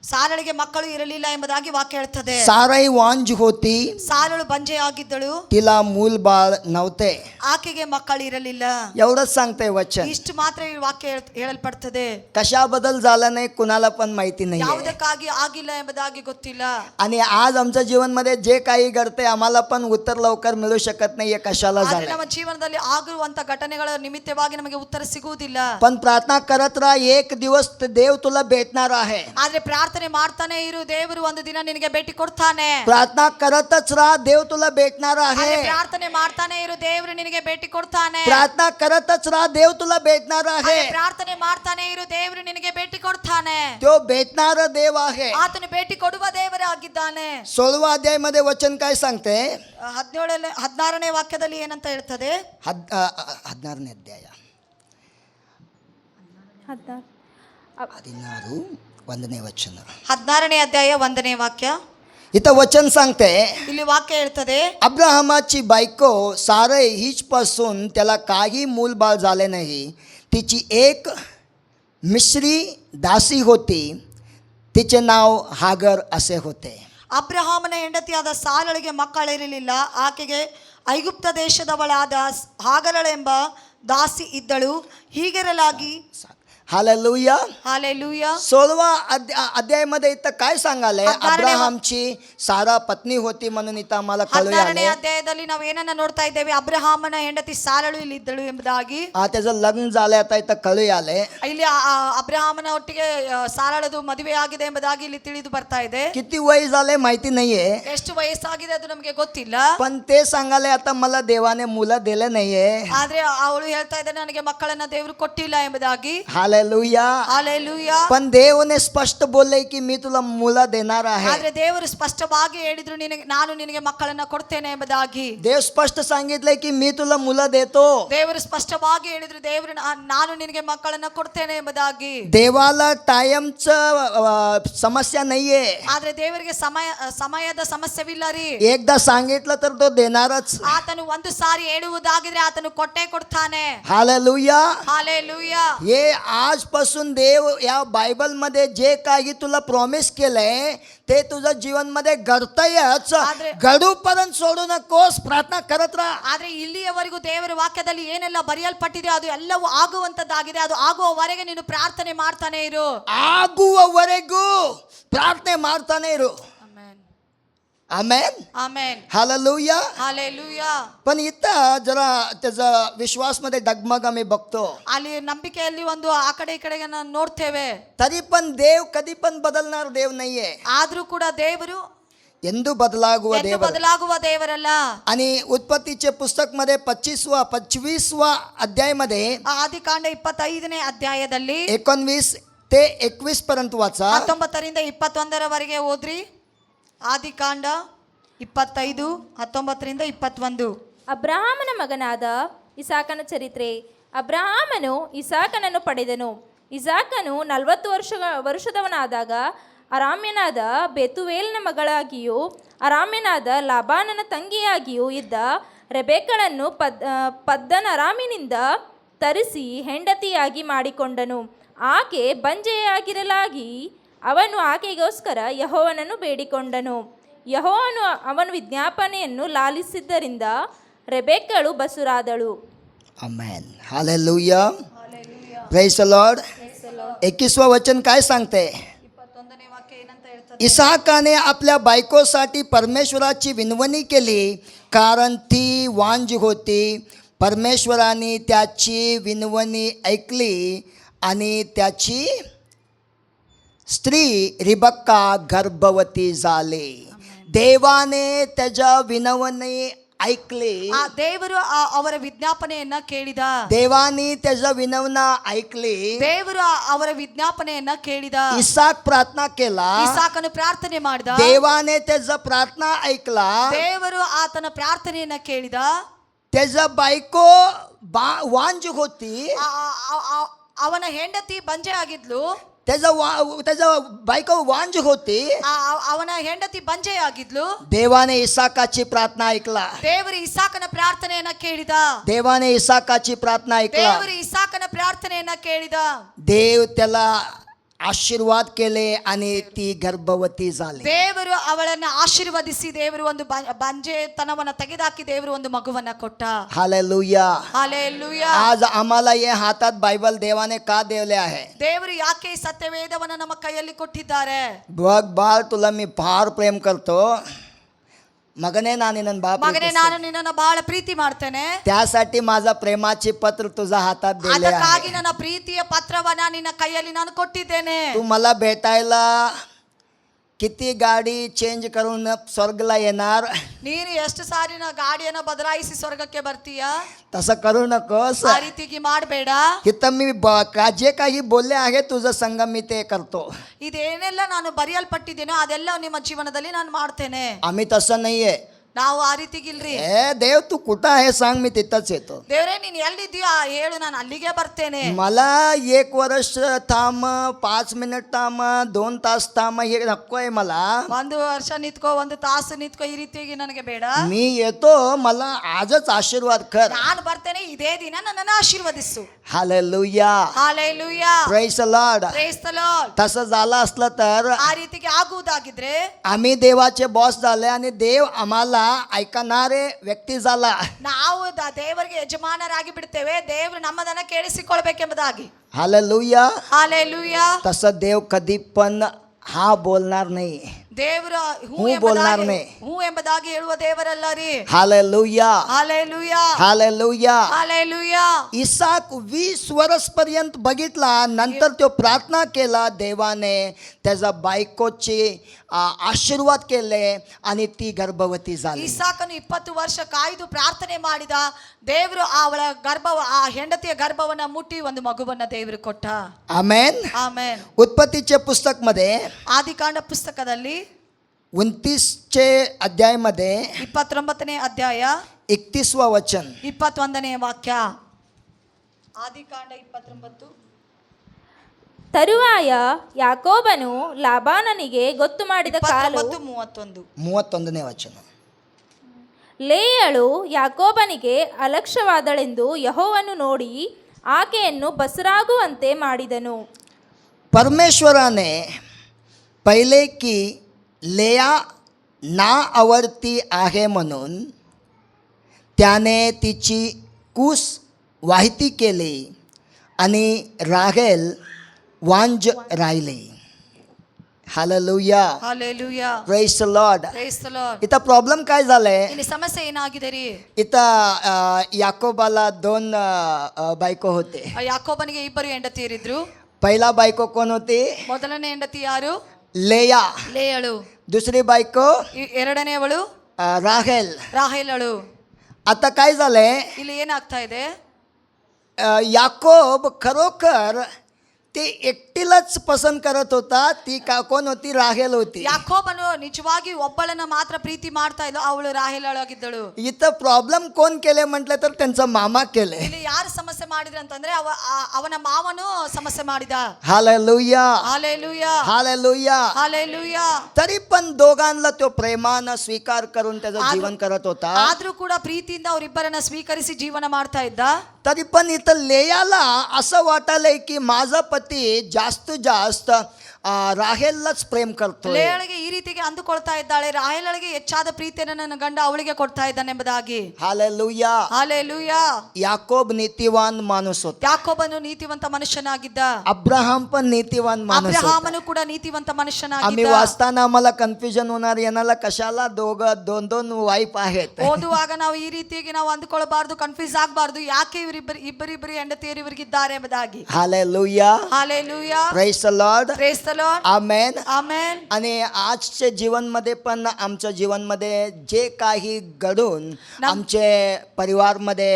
ಸಾರಳಿಗೆ ಮಕ್ಕಳು ಇರಲಿಲ್ಲ ಎಂಬುದಾಗಿ ವಾಕ್ಯ ಹೇಳ್ತದೆ. साराई वांज होती. ಸಾರಳು ಬಂಜೆಯಾಗಿದ್ದಳು. तिला मूल बाळ नव्हते. ಆಕೆಗೆ ಮಕ್ಕಳು ಇರಲಿಲ್ಲ. एवढंच सांगते वचन. ಇಷ್ಟು मात्र ಈ ವಾಕ್ಯ ಹೇಳಲ್ಪಡ್ತದೆ. कशाबद्दल झालं नाही कुणाला पण माहिती नाही. ಯಾವುದಕ್ಕಾಗಿ ಆಗಿಲ್ಲ ಎಂಬುದಾಗಿ ಗೊತ್ತಿಲ್ಲ. आणि आज आमच्या जीवनमध्ये जे काही घडते आम्हाला पण उत्तर लवकर मिळू शकत नाहीये कशाला ಆದ್ರೆ झालं. ನಮ್ಮ ಜೀವನದಲ್ಲಿ ಆಗಿರುವಂತ ಘಟನೆಗಳ ನಿಮಿತ್ತವಾಗಿ ನಮಗೆ ಉತ್ತರ ಸಿಗುವುದಿಲ್ಲ. पण प्रार्थना करत राहा. एक दिवस देव तुला भेटणार आहे. ಆದ್ರೆ ಪ್ರಾರ್ಥನೆ ಮಾಡ್ತಾನೆ ಇರು, ದೇವರು ಒಂದು ದಿನ ನಿನಗೆ ಭೇಟಿ ಕೊಡ್ತಾನೆ. प्रार्थना करतच राहा. देव तुला भेटणार आहे. ಪ್ರಾರ್ಥನೆ ಮಾಡ್ತಾನೆ ಇರು, ದೇವರು ನಿನಗೆ ಭೇಟಿ ಕೊಡ್ತಾನೆ. प्रार्थना करतच राहा. देव तुला भेटणार आहे. ಪ್ರಾರ್ಥನೆ ಮಾಡ್ತಾನೆ ಇರು, ದೇವರು ನಿನಗೆ ಭೇಟಿ ಕೊಡ್ತಾನೆ. तो भेटणारा देव आहे. ಆತನು ಭೇಟಿ ಕೊಡುವ ದೇವರೇ ಆಗಿದ್ದಾನೆ. 16वा अध्यायामध्ये वचन काय सांगते? 16ನೇ ವಾಕ್ಯದಲ್ಲಿ ಏನಂತ ಹೇಳ್ತದೆ? 16ನೇ ಅಧ್ಯಾಯ 16 1ನೇ वचन. 16ನೇ ಅಧ್ಯಾಯ 1ನೇ ವಾಕ್ಯ. इथं वचन सांगते ಇಲ್ಲಿ ವಾಕ್ಯ ಹೇಳ್ತದೆ, अब्राहमाची बायको सारै हीच पासून त्याला काही मूलबाळ झाले नाही. तिची एक मिश्री दासी होती. तिचे नाव हागर असे होते. ಅಬ್ರಹಾಮನ ಹೆಂಡತಿಯಾದ ಸಾರಳಿಗೆ ಮಕ್ಕಳಿರಲಿಲ್ಲ. ಆಕೆಗೆ ಐಗುಪ್ತ ದೇಶದವಳಾದ ಹಾಗರಳೆಂಬ ದಾಸಿ ಇದ್ದಳು. ಹೀಗಿರಲಾಗಿ हालेलुया. हालेलुया. 16वा अध्यायामध्ये इथं काय सांगाले, अब्राहामची सारा पत्नी होती म्हणून इथं आम्हाला कळू 16ನೇ आले. ಅಧ್ಯಾಯದಲ್ಲಿ ನಾವು ಏನನ್ನ ನೋಡ್ತಾ ಇದ್ದೇವೆ, ಅಬ್ರಹಾಮನ ಹೆಂಡತಿ ಸಾರಳು ಇಲ್ಲಿ ಇದ್ದಳು ಎಂಬುದಾಗಿ. त्याचं लग्न झाले आता इथं कळू आले. ಇಲ್ಲಿ ಅಬ್ರಹಾಮನ ಒಟ್ಟಿಗೆ ಸಾರಳದು ಮದುವೆ ಆಗಿದೆ ಎಂಬುದಾಗಿ ಇಲ್ಲಿ ತಿಳಿದು ಬರ್ತಾ ಇದೆ. किती वय झाले माहिती नाहीये, ಎಷ್ಟು ವಯಸ್ಸಾಗಿದೆ ಅದು ನಮಗೆ ಗೊತ್ತಿಲ್ಲ. पण ते सांगाले आता मला देवाने मुलं दिले नाहीये. ಆದ್ರೆ ಅವಳು ಹೇಳ್ತಾ ಇದ್ದಾಳೆ, ನನಗೆ ಮಕ್ಕಳನ್ನ ದೇವರು ಕೊಟ್ಟಿಲ್ಲ ಎಂಬುದಾಗಿ. हालेलुया. हालेलुया. पण देवने स्पष्ट बोलले की मी तुला मुलं देणार आहे. ಆದ್ರೆ ದೇವರು ಸ್ಪಷ್ಟವಾಗಿ ಹೇಳಿದ್ರು, ನಾನು ನಿನಗೆ ಮಕ್ಕಳನ್ನ ಕೊಡ್ತೇನೆ ಎಂಬುದಾಗಿ. देव स्पष्ट सांगितले की मी तुला मुलं देतो. ದೇವರು ಸ್ಪಷ್ಟವಾಗಿ ಹೇಳಿದ್ರು, ದೇವರು ನಾನು ನಿನಗೆ ಮಕ್ಕಳನ್ನ ಕೊಡ್ತೇನೆ ಎಂಬುದಾಗಿ. देवाला टाइमचं समस्या नाहीये. ಆದ್ರೆ ದೇವರಿಗೆ ಸಮಯದ ಸಮಸ್ಯೆವಿಲ್ಲ ರೀ. एकदा सांगितलं तर तो देणारच. ಆತನು ಒಂದು ಸಾರಿ ಹೇಳುವುದಾಗಿದ್ರೆ ಆತನು ಕೊಟ್ಟೇ ಕೊಡ್ತಾನೆ. हालेलुया. हालेलुया. हे आजपासून देव या बायबल मध्ये जे काही तुला प्रॉमिस केलंय ते तुझ्या जीवन मध्ये घडतंयच. घडूपर्यंत सोडू नकोस, प्रार्थना करत राहा. ಆದ್ರೆ ಇಲ್ಲಿಯವರೆಗೂ ದೇವರ ವಾಕ್ಯದಲ್ಲಿ ಏನೆಲ್ಲ ಬರೆಯಲ್ಪಟ್ಟಿದೆ ಅದು ಎಲ್ಲವೂ ಆಗುವಂತದ್ದಾಗಿದೆ. ಅದು ಆಗುವವರೆಗೆ ನೀನು ಪ್ರಾರ್ಥನೆ ಮಾಡ್ತಾನೆ ಇರು. ಆಗುವವರೆಗೂ ಪ್ರಾರ್ಥನೆ ಮಾಡ್ತಾನೆ ಇರು. आमेन. आमेन. हालेलुया. हालेलुया. पण इथं जरा त्याचा विश्वासमध्ये डगमग आम्ही बघतो. ಅಲ್ಲಿ ನಂಬಿಕೆಯಲ್ಲಿ ಒಂದು ಆ ಕಡೆ ಈ ಕಡೆಗೆ ನಾವು ನೋಡ್ತೇವೆ. तरी पण देव कधी पण बदलणार देव नाहीये. ಆದ್ರೂ ಕೂಡ ದೇವರು ಎಂದು ಬದಲಾಗುವ ಎಂದು ದೇವರು. ಬದಲಾಗುವ ದೇವರಲ್ಲ. आणि उत्पत्तीचे पुस्तक मध्ये 25वा अध्यायामध्ये ಆದಿಕಾಂಡ 25ನೇ ಅಧ್ಯಾಯದಲ್ಲಿ 19 ते 21 पर्यंत वाचा. 19ರಿಂದ 21ರವರೆಗೆ ಓದ್ರಿ. ಆದಿಕಾಂಡ 25 19ರಿಂದ 21. ಅಬ್ರಹಾಮನ ಮಗನಾದ ಇಸಾಕನ ಚರಿತ್ರೆ. ಅಬ್ರಹಾಮನು ಇಸಾಕನನ್ನು ಪಡೆದನು. ಇಸಾಕನು 40 ವರ್ಷದವನಾದಾಗ ಅರಾಮ್ಯನಾದ ಬೆತುವೇಲನ ಮಗಳಾಗಿಯೂ ಅರಾಮ್ಯನಾದ ಲಾಬಾನನ ತಂಗಿಯಾಗಿಯೂ ಇದ್ದ ರೆಬೆಕ್ಕಳನ್ನು ಪದ್ದನ ಅರಾಮಿನಿಂದ ತರಿಸಿ ಹೆಂಡತಿಯಾಗಿ ಮಾಡಿಕೊಂಡನು. ಆಕೆ ಬಂಜೆಯಾಗಿರಲಾಗಿ ಅವನು ಆಕೆಗೋಸ್ಕರ ಯೆಹೋವನನ್ನು ಬೇಡಿಕೊಂಡನು. ಯೆಹೋವನು ಅವನ ವಿಜ್ಞಾಪನೆಯನ್ನು ಲಾಲಿಸಿದ್ದರಿಂದ ರೆಬೆಕ್ಕಳು ಬಸುರಾದಳು. Amen. Hallelujah. Praise the Lord. 21वा वचन काय सांगते, 21ನೇ ವಾಕ್ಯ ಏನಂತ ಹೇಳ್ತದೆ? इसाकाने आपल्या बायकोसाठी परमेश्वराची विनवणी केली, कारण ती वांज होती. परमेश्वराने त्याची विनवणी ऐकली आणि त्याची स्त्री रिबक्का गर्भवती झाली. देवाने त्याच्या विनवणी ऐकली. ಆ ದೇವರು ಅವರ ವಿಜ್ಞಾಪನೆಯನ್ನ ಕೇಳಿದ. देवाने त्याच्या विनवना ऐकली. ದೇವರು ಅವರ ವಿಜ್ಞಾಪನೆಯನ್ನ ಕೇಳಿದ. इसाक प्रार्थना केला. ಇಸಾಕನು ಪ್ರಾರ್ಥನೆ ಮಾಡಿದ. देवाने त्याचा प्रार्थना ऐकला. ದೇವರು ಆತನ ಪ್ರಾರ್ಥನೆಯನ್ನ ಕೇಳಿದ. त्याचा बायको वांज होती. ಅವನ ಹೆಂಡತಿ ಬಂಜೆ ಆಗಿದ್ಲು. त्याचा बायको वांज होती. ಅವನ ಹೆಂಡತಿ ಬಂಜೆ ಆಗಿದ್ಲು. देवाने इसाकाची प्रार्थना ऐकला. ದೇವರು ಇಸಾಕನ ಪ್ರಾರ್ಥನೆಯನ್ನ ಕೇಳಿದ. देवाने इसाकाची प्रार्थना ऐकला. ದೇವರು ಇಸಾಕನ ಪ್ರಾರ್ಥನೆಯನ್ನ ಕೇಳಿದ. देव त्याला आशीर्वाद केले आणि ती गर्भवती झाली. ದೇವರು ಅವಳನ್ನ ಆಶೀರ್ವದಿಸಿ ದೇವರು ಒಂದು ಬಂಜೆತನವನ್ನ ತೆಗೆದಾಕಿ ದೇವರು ಒಂದು ಮಗುವನ್ನ ಕೊಟ್ಟ. हालेलुया. हालेलुया. आज आम्हाला या हातात बायबल देवाने का दिले आहे? ದೇವರು ಯಾಕೆ ಈ ಸತ್ಯವೇದವನ್ನ ನಮ್ಮ ಕೈಯಲ್ಲಿ ಕೊಟ್ಟಿದ್ದಾರೆ? बघ बाळ, तुला मी फार प्रेम करतो. मगने ಮಗನೇ, ನಾನು ನಿನ್ನನ್ನು ಬಹಳ ಪ್ರೀತಿ ಮಾಡ್ತೇನೆ. त्यासाठी माझा प्रेमाचे पत्र तुझ्या हातात दिले आहे. ಅದಕ್ಕಾಗಿ ನನ್ನ ಪ್ರೀತಿಯ ಪತ್ರವನ್ನ ನಿನ್ನ ಕೈಯಲ್ಲಿ ನಾನು ಕೊಟ್ಟಿದ್ದೇನೆ. तू मला भेटायला किती गाडी चेंज करून स्वर्गला येणार. ನೀನು ಎಷ್ಟು ಸಾರಿ ಗಾಡಿಯನ್ನ ಬದಲಾಯಿಸಿ ಸ್ವರ್ಗಕ್ಕೆ ಬರ್ತೀಯಾ? तसं करू नकोस. ಆ ರೀತಿಗೆ ಮಾಡಬೇಡ. इथं मी जे काही बोलले आहे तुझं संग मी ते करतो. ಇದೇನೆಲ್ಲ ನಾನು ಬರೆಯಲ್ಪಟ್ಟಿದ್ದೇನೋ ಅದೆಲ್ಲ ನಿಮ್ಮ ಜೀವನದಲ್ಲಿ ನಾನು ಮಾಡ್ತೇನೆ. आम्ही तसं नाहीये. ನಾವು ಆ ರೀತಿಗಿಲ್ರಿ. देव तू कुठं आहे सांग मी तिथंच येतो. ದೇವ್ರೇ ನೀನ್ ಎಲ್ಲಿದ್ದೀಯಾ ಹೇಳು, ನಾನು ಅಲ್ಲಿಗೆ ಬರ್ತೇನೆ. मला 1 वर्ष थांब, 5 मिनिट थांब, 2 तास थांब हे नको आहे मला. 1 ವರ್ಷ ನಿಂತ್ಕೋ, 1 ತಾಸು ನಿಂತ್ಕೋ, ಈ ರೀತಿಯಾಗಿ ನನಗೆ ಬೇಡ. मी येतो, मला आजच आशीर्वाद कर. ನಾನು ಬರ್ತೇನೆ, ಇದೇ ದಿನ ನನ್ನನ್ನು ಆಶೀರ್ವದಿಸು. Hallelujah. Hallelujah. Praise the Lord. Praise the Lord. तसं झालं असलं तर ಆ ರೀತಿಗೆ ಆಗುವುದಾಗಿದ್ರೆ आम्ही देवाचे बॉस झाले आणि देव आम्हाला ऐकणारे व्यक्ती झाला. ನಾವು ದೇವರಿಗೆ ಯಜಮಾನರಾಗಿ ಬಿಡ್ತೇವೆ, ದೇವರು ನಮ್ಮದನ್ನ ಕೇಳಿಸಿಕೊಳ್ಬೇಕೆಂಬುದಾಗಿ. हालेलुया. ಹಾಲೆಲೂಯಾ. तसं देव कधी पण हा बोलणार नाही. ದೇವರ ಹೂ ಬೋಲ್ನಾರ್ ನೇ. ಹೂ ಎಂಬುದಾಗಿ ಹೇಳುವ ದೇವರಲ್ಲ ರೀ. हालेलुया. हालेलूया. हालेलुया. हालेलूया. इसाक 20 वर्षपर्यंत बघितला, नंतर तो प्रार्थना केला देवाने, त्याचा बायकोची आशीर्वाद केले आणि ती गर्भवती झाली. ಇಸಾಕನು 20 ವರ್ಷ ಕಾಯ್ದು ಪ್ರಾರ್ಥನೆ ಮಾಡಿದ. ದೇವರು ಅವಳ ಆ ಹೆಂಡತಿಯ ಗರ್ಭವನ್ನ ಮುಟ್ಟಿ ಒಂದು ಮಗುವನ್ನ ದೇವರು ಕೊಟ್ಟ. आमेन. ಆಮೆನ್. उत्पत्तीचे पुस्तक मध्ये ಆದಿಕಾಂಡ ಪುಸ್ತಕದಲ್ಲಿ 29चे अध्यायामध्ये 29ನೇ ಅಧ್ಯಾಯ 31वा वचन. 21ನೇ ವಾಕ್ಯ. ಆದಿಕಾಂಡ 29. ತರುವಾಯ ಯಾಕೋಬನು ಲಾಬಾನನಿಗೆ ಗೊತ್ತು ಮಾಡಿದ ಕಾಲು 29, 31. 31ನೇ ವಚನ. ಲೇಯಳು ಯಾಕೋಬನಿಗೆ ಅಲಕ್ಷ್ಯವಾದಳೆಂದು ಯೆಹೋವನು ನೋಡಿ ಆಕೆಯನ್ನು ಬಸರಾಗುವಂತೆ ಮಾಡಿದನು. परमेश्वराने पहिले की लेया ना आवडती आहे म्हणून त्याने तिची कूस वाहिती केली आणि राहेल वांज राहिली. Hallelujah. Hallelujah. Praise the Lord. Praise the Lord. इथं प्रॉब्लेम काय झालंय? ಇಲ್ಲಿ ಸಮಸ್ಯೆ ಏನಾಗಿದೆ ರೀ? इथं याकोबाला 2 बायको होते. ಯಾಕೋಬನಿಗೆ 2 ಹೆಂಡತಿಯರಿದ್ರು. पहिला बायको कोण होती? ಮೊದಲನೇ ಹೆಂಡತಿ ಯಾರು? लेया. ಲೇಯಳು. दुसरी बायको ಎರಡನೇವಳು राहेल. ರಾಹೇಲಳು. आता काय झालंय? ಇಲ್ಲಿ ಏನಾಗ್ತಾ ಇದೆ? याकोब खरोखर ते एकटीलाच पसंत करत होता. ती कोण होती? राहेल होती. ಯಾಕೋಬನು ನಿಜವಾಗಿ ಒಬ್ಬಳನ್ನ ಮಾತ್ರ ಪ್ರೀತಿ ಮಾಡ್ತಾ ಇದ್ದ, ಅವಳು ರಾಹೇಲಳಾಗಿದ್ದಳು. इथं प्रॉब्लेम कोण केले म्हटलं तर त्यांचा मामा केले. ಇಲ್ಲಿ ಯಾರು ಸಮಸ್ಯೆ ಮಾಡಿದ್ರು ಅಂತಂದ್ರೆ ಅವನ ಮಾವನು ಸಮಸ್ಯೆ ಮಾಡಿದ. हालेलुया. हालेलूया. हालेलुया. हालेलूया. तरी पण दोघांना तो प्रेमानं स्वीकार करून त्याचं जीवन करत होता. ಆದ್ರೂ ಕೂಡ ಪ್ರೀತಿಯಿಂದ ಅವರಿಬ್ಬರನ್ನ ಸ್ವೀಕರಿಸಿ ಜೀವನ ಮಾಡ್ತಾ ಇದ್ದ. तरी पण इथं लेयाला असं वाटायलंय की माझा पती जास्तीत जास्त ರಾಹೇಲ್ಲಾच ಪ್ರೇಮ್ करतोय. ಲೇಯಳಿಗೆ ಈ ರೀತಿಗೆ ಅಂದುಕೊಳ್ತಾ ಇದ್ದಾಳೆ, ರಾಹೇಲಳಿಗೆ ಹೆಚ್ಚಾದ ಪ್ರೀತಿಯನ್ನು ನನ್ನ ಗಂಡ ಅವಳಿಗೆ ಕೊಡ್ತಾ ಇದ್ದಾನೆಂಬುದಾಗಿ. हालेलुया. हालेलूया. याकोब नीतिवान माणूस होता. ಯಾಕೋಬನು ನೀತಿವಂತ ಮನುಷ್ಯನಾಗಿದ್ದ. अब्राहम पण नीतिवान माणूस होता. ಅಬ್ರಹಾಮನು ಕೂಡ ನೀತಿವಂತ आम्ही ಮನುಷ್ಯನಾಗಿದ್ದ. वाचताना आम्हाला कन्फ्युजन होणार, येणाला कशाला दोन वाईफ आहेत. ಓದುವಾಗ ನಾವು ಈ ರೀತಿಯಾಗಿ ನಾವು ಅಂದುಕೊಳ್ಳಬಾರದು, ಕನ್ಫ್ಯೂಸ್ ಆಗಬಾರದು, ಯಾಕೆ ಇಬ್ಬರಿಬ್ಬರು ಹೆಂಡತಿಯರು ಇವರಿಗಿದ್ದಾರೆ ಎಂಬುದಾಗಿ. Hallelujah. Hallelujah. Praise the Lord. Praise the Lord. Amen. Amen. आणि आजच्या जीवनमध्ये पण आमच्या जीवनमध्ये जे काही घडून आमचे परिवारमध्ये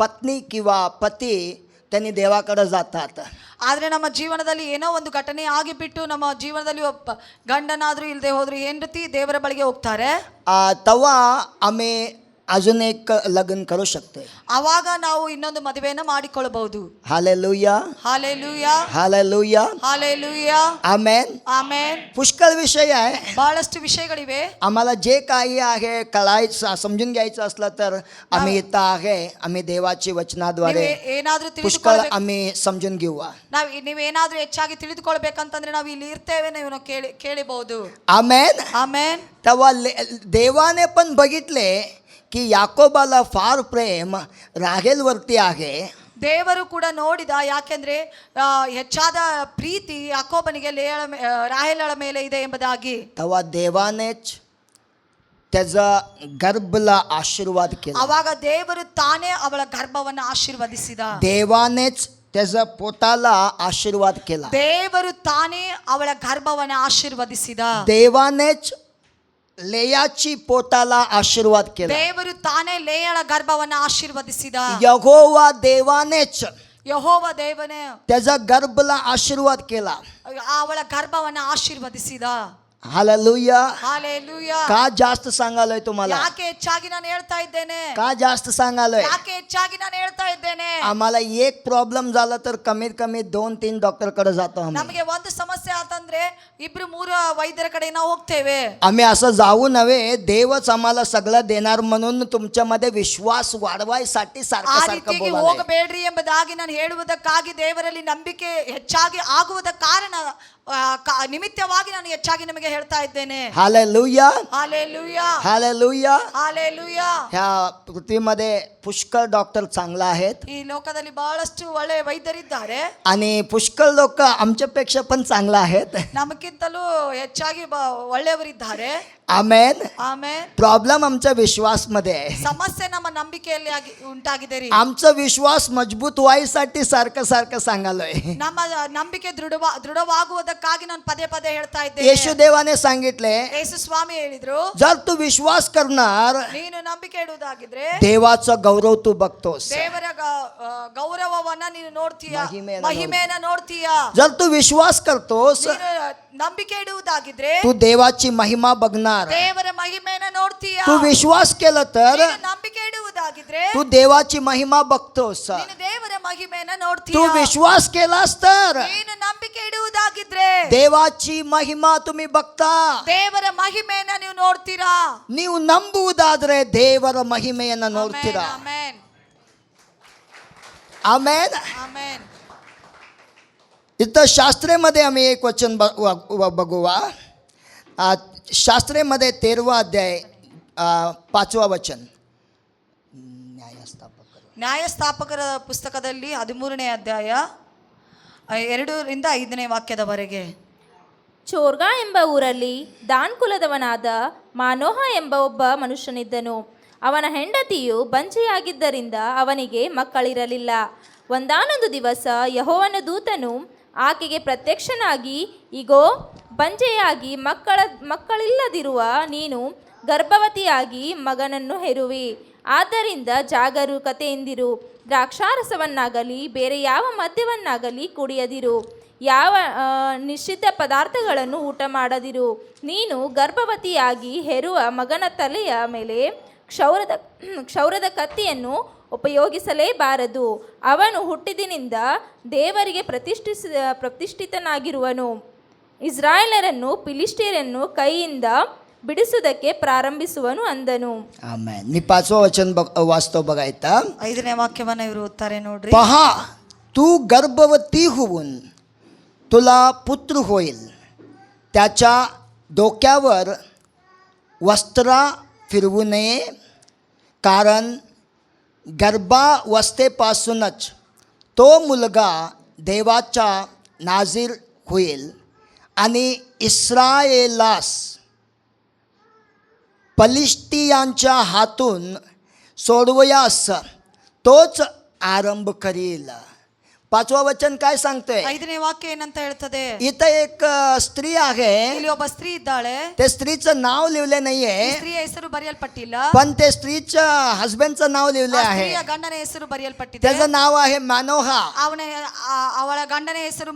पत्नी किंवा पती त्यांनी देवाकडे जातात. ಆದರೆ ನಮ್ಮ ಜೀವನದಲ್ಲಿ ಏನೋ ಒಂದು ಘಟನೆ ಆಗಿಬಿಟ್ಟು ನಮ್ಮ ಜೀವನದಲ್ಲಿ ಒಬ್ಬ ಗಂಡನಾದ್ರೂ ಇಲ್ಲದೆ ಹೋದ್ರು ಹೆಂಡತಿ ದೇವರ ಬಳಿಗೆ ಹೋಗ್ತಾರೆ. तेव्हा आम्ही अजून एक लग्न करू शकतो. ಆವಾಗ ನಾವು ಇನ್ನೊಂದು ಮದುವೆಯನ್ನು ಮಾಡಿಕೊಳ್ಳಬಹುದು. हालेलुया. हालेलूया. हालेलुया. हालेलूया. आमेन. आमेन. पुष्कळ विषय आहे. ಬಹಳಷ್ಟು ವಿಷಯಗಳಿವೆ. आम्हाला जे काही आहे कळायचं समजून घ्यायचं असलं तर आम्ही इथं आहे. आम्ही देवाची वचनाद्वारे ಏನಾದ್ರೂ पुष्कळ आम्ही समजून घेऊ. ನೀವೇನಾದ್ರೂ ಹೆಚ್ಚಾಗಿ ತಿಳಿದುಕೊಳ್ಬೇಕಂತಂದ್ರೆ ನಾವು ಇಲ್ಲಿ ಇರ್ತೇವೆ, ನೀವು ಕೇಳಬಹುದು. आमेन. ಆಮೇನ್. तेव्हा देवाने पण बघितले की याकोबाला फार प्रेम राहेलवरती आहे. ದೇವರು ಕೂಡ ನೋಡಿದ, ಯಾಕೆಂದ್ರೆ ಹೆಚ್ಚಾದ ಪ್ರೀತಿ ಯಾಕೋಬನಿಗೆ ರಾಹೇಲಳ ಮೇಲೆ ಇದೆ ಎಂಬುದಾಗಿ. तेव्हा देवानेच त्याचा गर्भला आशीर्वाद केला. ಅವಾಗ ದೇವರು ತಾನೇ ಅವಳ ಗರ್ಭವನ್ನು ಆಶೀರ್ವದಿಸಿದ. देवानेच त्याचा पोटाला आशीर्वाद केला. ದೇವರು ತಾನೇ ಅವಳ ಗರ್ಭವನ್ನು ಆಶೀರ್ವದಿಸಿದ. देवानेच लेयाची पोटाला आशीर्वाद केला. ದೇವರು ತಾನೇ ಲೇಯಳ ಗರ್ಭವನ್ನು ಆಶೀರ್ವದಿಸಿದ. यहोवा देवानेच ಯೆಹೋವ ದೇವನೇ त्याचा गर्भला आशीर्वाद केला. ಅವಳ ಗರ್ಭವನ್ನು ಆಶೀರ್ವದಿಸಿದ. हालेलुया. हालेलुया. का जास्त सांगालोय तुम्हाला? ಯಾಕೆ ಹೆಚ್ಚಾಗಿ ನಾನು ಹೇಳ್ತಾ ಇದ್ದೇನೆ? का जास्त सांगालोय? ಯಾಕೆ ಹೆಚ್ಚಾಗಿ ನಾನು ಹೇಳ್ತಾ ಇದ್ದೇನೆ? आम्हाला एक प्रॉब्लेम झाला तर कमीत कमी 2-3 डॉक्टर कडे जातो आम्ही. ನಮಗೆ ಒಂದು ಸಮಸ್ಯೆ ಆತಂದ್ರೆ 2-3 ವೈದ್ಯರ ಕಡೆ ನಾವು ಹೋಗ್ತೇವೆ. आम्ही असं जाऊ नव्हे, देवच आम्हाला सगळं देणार म्हणून तुमच्यामध्ये विश्वास वाढवायसाठी ಆ सारखं सारखं ರೀತಿಗೆ बोलायला. ಹೋಗಬೇಡ್ರಿ ಎಂಬುದಾಗಿ ನಾನು ಹೇಳುವುದಕ್ಕಾಗಿ ದೇವರಲ್ಲಿ ನಂಬಿಕೆ ಹೆಚ್ಚಾಗಿ ಆಗುವುದ ಕಾರಣ ನಿಮಿತ್ತವಾಗಿ ನಾನು ಹೆಚ್ಚಾಗಿ ನಿಮಗೆ ಹೇಳ್ತಾ ಇದ್ದೇನೆ. हालेलुया. हालेलुया. हालेलुया. हालेलुया. ह्या पृथ्वीमध्ये पुष्कळ डॉक्टर चांगला आहेत ಈ ಲೋಕದಲ್ಲಿ ಬಹಳಷ್ಟು ಒಳ್ಳೆ ವೈದ್ಯರಿದ್ದಾರೆ. आणि पुष्कळ लोक आमच्यापेक्षा पण चांगला आहेत. ನಮಗಿಂತಲೂ ಹೆಚ್ಚಾಗಿ ಒಳ್ಳೆಯವರಿದ್ದಾರೆ. आमेन. ಆಮೆನ್. प्रॉब्लेम आमच्या विश्वासमध्ये आहे. ಸಮಸ್ಯೆ ನಮ್ಮ ನಂಬಿಕೆಯಲ್ಲಿ ಉಂಟಾಗಿದೆ ರೀ. आमचा विश्वास मजबूत व्हायसाठी सारखं सारखं सांगालोय. ನಮ್ಮ ನಂಬಿಕೆ ದೃಢವಾಗುವುದಕ್ಕಾಗಿ ನಾನು ಪದೇ ಪದೇ ಹೇಳ್ತಾ ಇದ್ದೇನೆ. येशूदेवाने सांगितले, ಯೇಸು ಸ್ವಾಮಿ ಹೇಳಿದ್ರು, जर तू विश्वास करणार, ನೀನು ನಂಬಿಕೆ ಇಡುವುದಾಗಿದ್ರೆ देवाचा गौरव तू बघतोस. ದೇವರ ಗೌರವವನ್ನ ನೀನು ನೋಡ್ತೀಯ, ಮಹಿಮೆಯನ್ನ ಮಹಿಮೆಯನ್ನ ನೋಡ್ತೀಯ. जर तू विश्वास करतोस, ನೀನು ನಂಬಿಕೆ ಇಡುವುದಾಗಿದ್ರೆ तू देवाची महिमा बघणार. ದೇವರ ಮಹಿಮೆಯನ್ನ ನೋಡ್ತೀಯ. तू विश्वास केलं तर ನೀನು ನಂಬಿಕೆ ಇಡುವುದಾಗಿದ್ರೆ तू देवाची महिमा बघतोस. ನೀನು ದೇವರ ಮಹಿಮೆಯನ್ನ ನೋಡ್ತೀಯ. तू विश्वास केलास तर ನೀನು ನಂಬಿಕೆ ಇಡುವುದಾಗಿದ್ರೆ देवाची महिमा तुम्ही बघता. ದೇವರ ಮಹಿಮೆಯನ್ನ ನೀವು ನೋಡ್ತೀರಾ. ನೀವು ನಂಬುವುದಾದ್ರೆ ದೇವರ ಮಹಿಮೆಯನ್ನ ನೋಡ್ತೀರಾ. ಆಮೆನ್. आमेन. ಆಮೆನ್. इथं शास्त्रेमध्ये आम्ही एक वचन बघूया. शास्त्रेमध्ये 13वा अध्याय 5वा वचन. ನ್ಯಾಯಸ್ಥಾಪಕರ ಪುಸ್ತಕದಲ್ಲಿ 13ನೇ ಅಧ್ಯಾಯ 2ರಿಂದ 5ನೇ ವಾಕ್ಯದವರೆಗೆ. ಚೋರ್ಗಾ ಎಂಬ ಊರಲ್ಲಿ ದಾನ್ ಕುಲದವನಾದ ಮಾನೋಹ ಎಂಬ ಒಬ್ಬ ಮನುಷ್ಯನಿದ್ದನು. ಅವನ ಹೆಂಡತಿಯು ಬಂಜೆಯಾಗಿದ್ದರಿಂದ ಅವನಿಗೆ ಮಕ್ಕಳಿರಲಿಲ್ಲ. ಒಂದಾನೊಂದು ದಿವಸ ಯೆಹೋವನ ದೂತನು ಆಕೆಗೆ ಪ್ರತ್ಯಕ್ಷನಾಗಿ, ಇಗೋ, ಬಂಜೆಯಾಗಿ ಮಕ್ಕಳಿಲ್ಲದಿರುವ ನೀನು ಗರ್ಭವತಿಯಾಗಿ ಮಗನನ್ನು ಹೆರುವಿ. ಆದ್ದರಿಂದ ಜಾಗರೂಕತೆಯಿಂದಿರು. ದ್ರಾಕ್ಷಾರಸವನ್ನಾಗಲಿ ಬೇರೆ ಯಾವ ಮದ್ಯವನ್ನಾಗಲಿ ಕುಡಿಯದಿರು. ಯಾವ ನಿಶ್ಚಿತ ಪದಾರ್ಥಗಳನ್ನು ಊಟ ಮಾಡದಿರು. ನೀನು ಗರ್ಭವತಿಯಾಗಿ ಹೆರುವ ಮಗನ ತಲೆಯ ಮೇಲೆ ಕ್ಷೌರದ ಕತ್ತಿಯನ್ನು ಉಪಯೋಗಿಸಲೇಬಾರದು. ಅವನು ಹುಟ್ಟಿದಿನಿಂದ ದೇವರಿಗೆ ಪ್ರತಿಷ್ಠಿತನಾಗಿರುವನು. ಇಸ್ರಾಯೇಲರನ್ನು ಫಿಲಿಷ್ಟಿಯರನ್ನು ಕೈಯಿಂದ ಬಿಡಿಸುವುದಕ್ಕೆ ಪ್ರಾರಂಭಿಸುವನು ಅಂದನು. आमेन. मी 5वा वचन वाचतो बघा इथं. 5ನೇ ವಾಕ್ಯವನ್ನ ಇವರು ಓದ್ತಾರೆ ನೋಡ್ರಿ. पहा, तू गर्भवती होऊन तुला पुत्र होईल. त्याच्या डोक्यावर वस्त्र फिरवू नये, कारण गर्भावस्थेपासूनच तो मुलगा देवाचा नाझीर होईल आणि इस्रायेलास फलिष्टियांच्या हातून सोडवयास तोच आरंभ करील. 5वा वचन काय सांगतोय? 5ನೇ वाक्य ಏನಂತ ಹೇಳ್ತದೆ? इथं एक स्त्री आहे. ಇಲ್ಲಿ ಒಬ್ಬ ಸ್ತ್ರೀ ಇದ್ದಾಳೆ. त्या स्त्रीचं नाव लिहिले नाहीये, ಸ್ತ್ರೀಯ ಹೆಸರು ಬರೆಯಲ್ಪಟ್ಟಿಲ್ಲ. पण त्या स्त्रीच्या हस्बंडचं नाव लिहिले आहे. ಸ್ತ್ರೀಯ ಗಂಡನ ಹೆಸರು ಬರೆಯಲ್ಪಟ್ಟಿದೆ. त्याचं नाव आहे मानोहा. ಅವಳ ಗಂಡನ ಹೆಸರು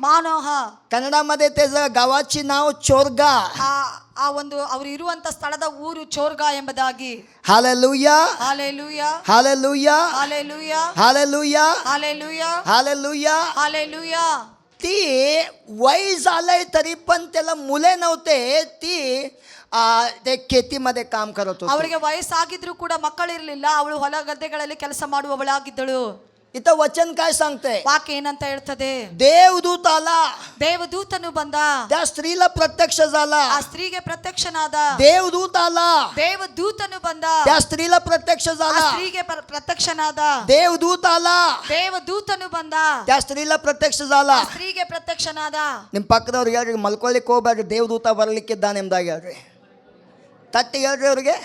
ಮಾನೋಹ. कन्नडामध्ये त्याचं गावाची नाव चोरगा. ಆ ಒಂದು ಅವರು ಇರುವಂತ ಸ್ಥಳದ ಊರು ಚೋರ್ಗಾ ಎಂಬುದಾಗಿ. Hallelujah. Hallelujah. Hallelujah. Hallelujah. Hallelujah. Hallelujah. Hallelujah. Hallelujah. ती वय झालंय तरी पण त्याला मुले नव्हते. ती ते खेतीमध्ये काम करत होती. ಅವರಿಗೆ ವಯಸ್ಸಾಗಿದ್ರು ಕೂಡ ಮಕ್ಕಳಿರಲಿಲ್ಲ. ಅವಳು ಹೊಲ ಗದ್ದೆಗಳಲ್ಲಿ ಕೆಲಸ ಮಾಡುವವಳಾಗಿದ್ದಳು. इथं वचन काय सांगतंय? ವಾಕ್ಯ ಏನಂತ ಹೇಳ್ತದೆ? देवदूत आला, ದೇವದೂತನು ಬಂದ, त्या स्त्रीला प्रत्यक्ष झाला. ಆ ಸ್ತ್ರೀಗೆ ಪ್ರತ್ಯಕ್ಷನಾದ. देवदूत आला, ದೇವದೂತನು ಬಂದ, त्या स्त्रीला प्रत्यक्ष ಆ झाला. ಸ್ತ್ರೀಗೆ ಪ್ರತ್ಯಕ್ಷನಾದ. देवदूत आला, ದೇವದೂತನು ಬಂದ, त्या स्त्रीला प्रत्यक्ष झाला. ಆ ಸ್ತ್ರೀಗೆ ಪ್ರತ್ಯಕ್ಷನಾದ. ನಿಮ್ಮ ಪಕ್ಕದವ್ರು ಹೇಳ್ರಿ, ಮಲ್ಕೊಳ್ಳಿಕ್ಕೆ ಹೋಗ್ಬೇಡ್ರಿ, ದೇವದೂತ ಬರ್ಲಿಕ್ಕಿದ್ದಾನೆ ಎಂದಾಗ ಹೇಳ್ರಿ. ತಟ್ಟಿ ಹೇಳ್ರಿ ಅವ್ರಿಗೆ,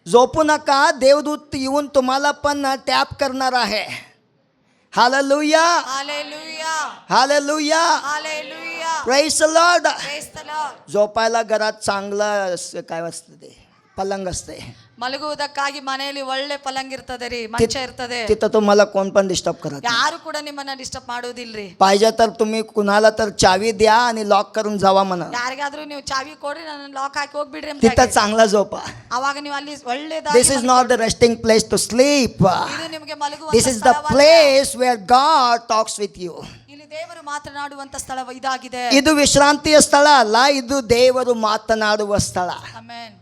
झोपू नका, देवदूत येऊन तुम्हाला पण टॅप करणार आहे. Hallelujah. Hallelujah. Hallelujah. Hallelujah. Praise the Lord. Praise the Lord. झोपायला घरात चांगलं काय असतं, ते पलंग असते. ಮಲಗುವುದಕ್ಕಾಗಿ ಮನೆಯಲ್ಲಿ ಒಳ್ಳೆ ಪಲಂಗ್ ಇರ್ತದೆ ರೀ, ಮಂಚ ಇರ್ತದೆ. तिथं तुम्हाला कोण पण डिस्टर्ब करत नाही. ಯಾರು ಕೂಡ ನಿಮ್ಮನ್ನ ಡಿಸ್ಟರ್ब ಮಾಡೋದಿಲ್ರಿ. पाहिजे तर तुम्ही कुणाला तर चावी द्या आणि लॉक करून जावा म्हणा. ಯಾರಿಗಾದ್ರೂ ನೀವು ಚಾವಿ ಕೊಡ್ರಿ, ನನ್ನ ಲಾಕ್ ಹಾಕಿ ಹೋಗ್ಬಿಡ್ರಿ ಅಂತ तिथं चांगला झोपा. ಅವಾಗ ನೀವು ಅಲ್ಲಿ ಒಳ್ಳೆದಾಗಿ. This is not the resting place to sleep. ಇದು ನಿಮಗೆ ಮಲಗುವ This is the place where God talks with you. ಇಲ್ಲಿ ದೇವರು ಮಾತನಾಡುವಂತ ಸ್ಥಳ ಇದಾಗಿದೆ. ಇದು ವಿಶ್ರಾಂತಿಯ ಸ್ಥಳ ಅಲ್ಲ, ಇದು ದೇವರು ಮಾತನಾಡುವ ಸ್ಥಳ. Amen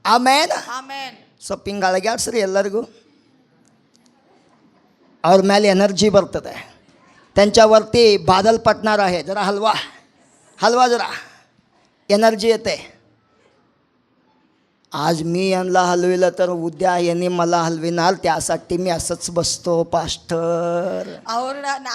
amen. ಆಮೆನ್. ಸ್ವಲ್ಪ ಹಿಂಗೆ ಅಳಗ್ಯಾಡ್ಸ್ರಿ ಎಲ್ಲರಿಗೂ. ಅವ್ರ ಮೇಲೆ एनर्जी बರ್ತದೆ. त्यांच्यावरती बादल पडणार आहे. जरा हलवा जरा, एनर्जी येते. आज मी यांना हलविलं तर उद्या यांनी मला हलविणार, त्यासाठी मी असंच बसतो पास्टर.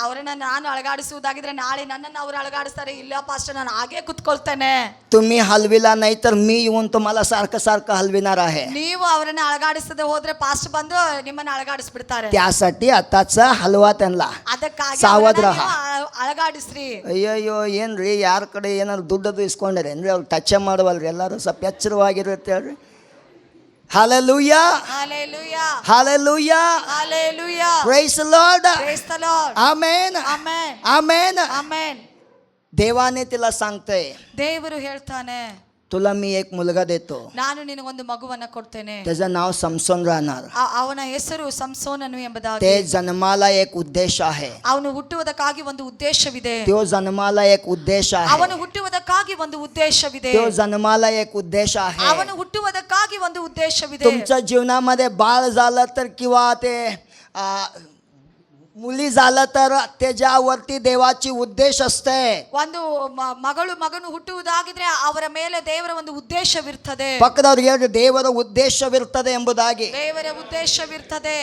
ಅವ್ರನ್ನ ನಾನು ಅಳಗಾಡಿಸುವುದಾಗಿದ್ರೆ ನಾಳೆ ನನ್ನನ್ನು ಅವ್ರು ಅಳಗಾಡಿಸ್ತಾರೆ. ಇಲ್ಲ ಪಾಸ್ಟರ್, ನಾನು ಹಾಗೆ ಕುತ್ಕೊಳ್ತೇನೆ. तुम्ही हलविला नाही तर मी येऊन तुम्हाला सारखं सारखं हलविणार आहे. ನೀವು ಅವರನ್ನ ಅಳಗಾಡಿಸದೆ ಹೋದ್ರೆ ಪಾಸ್ಟರ್ ಬಂದು ನಿಮ್ಮನ್ನ ಅಳಗಾಡಿಸ್ಬಿಡ್ತಾರೆ. त्यासाठी आताच हलवा त्यांना. ಅದಕ್ಕಾಗಿ ಸಾವಧಾನ ರಹ. ಅಳಗಾಡಿಸ್ರಿ. ಅಯ್ಯಯ್ಯೋ ಏನ್ರಿ, ಯಾರ ಕಡೆ ಏನಾದ್ರು ದುಡ್ಡದು ಇಸ್ಕೊಂಡ್ರೇನ್ರಿ? ಅವ್ರು ಟಚ್ ಮಾಡವಲ್ರಿ. ಎಲ್ಲರೂ ಸ್ವಲ್ಪ ಎಚ್ಚರವಾಗಿರುತ್ತೆ ಹೇಳ್ರಿ. Hallelujah. Hallelujah. Hallelujah. Hallelujah. Praise the Lord. Praise the Lord. Amen. Amen. Amen. Amen. देवाने तिला सांगतोय, ದೇವರು ಹೇಳ್ತಾನೆ, तुला मी एक मुलगा देतो. ನಾನು ನಿನಗೊಂದು ಮಗುವನ್ನ ಕೊಡ್ತೇನೆ. त्याचं नाव समसोन राहणार. ಅವನ ಹೆಸರು ಸಂಸೋನನು ಎಂಬುದಾಗಿ. ते जन्माला एक उद्देश आहे. ಅವನು ಹುಟ್ಟುವುದಕ್ಕಾಗಿ ಒಂದು ಉದ್ದೇಶವಿದೆ. तो जन्माला एक उद्देश आहे. ಅವನು ಹುಟ್ಟುವುದಕ್ಕಾಗಿ ಒಂದು ಉದ್ದೇಶವಿದೆ. तो जन्माला एक उद्देश आहे. ಅವನು ಹುಟ್ಟುವುದಕ್ಕಾಗಿ ಒಂದು ಉದ್ದೇಶವಿದೆ. तुमच्या जीवनामध्ये बाळ झालं तर किंवा ते मुली झालं तर त्याच्यावरती देवाची उद्देश असते. ಒಂದು ಮಗನು ಹುಟ್ಟುವುದಾಗಿದ್ರೆ ಅವರ ಮೇಲೆ ದೇವರ ಒಂದು ಉದ್ದೇಶವಿರ್ತದೆ. ಪಕ್ಕದವ್ರಿಗೆ ಹೇಳಿ, ದೇವರ ಉದ್ದೇಶವಿರ್ತದೆ ಎಂಬುದಾಗಿ. ದೇವರ ಉದ್ದೇಶವಿರ್ತದೆ.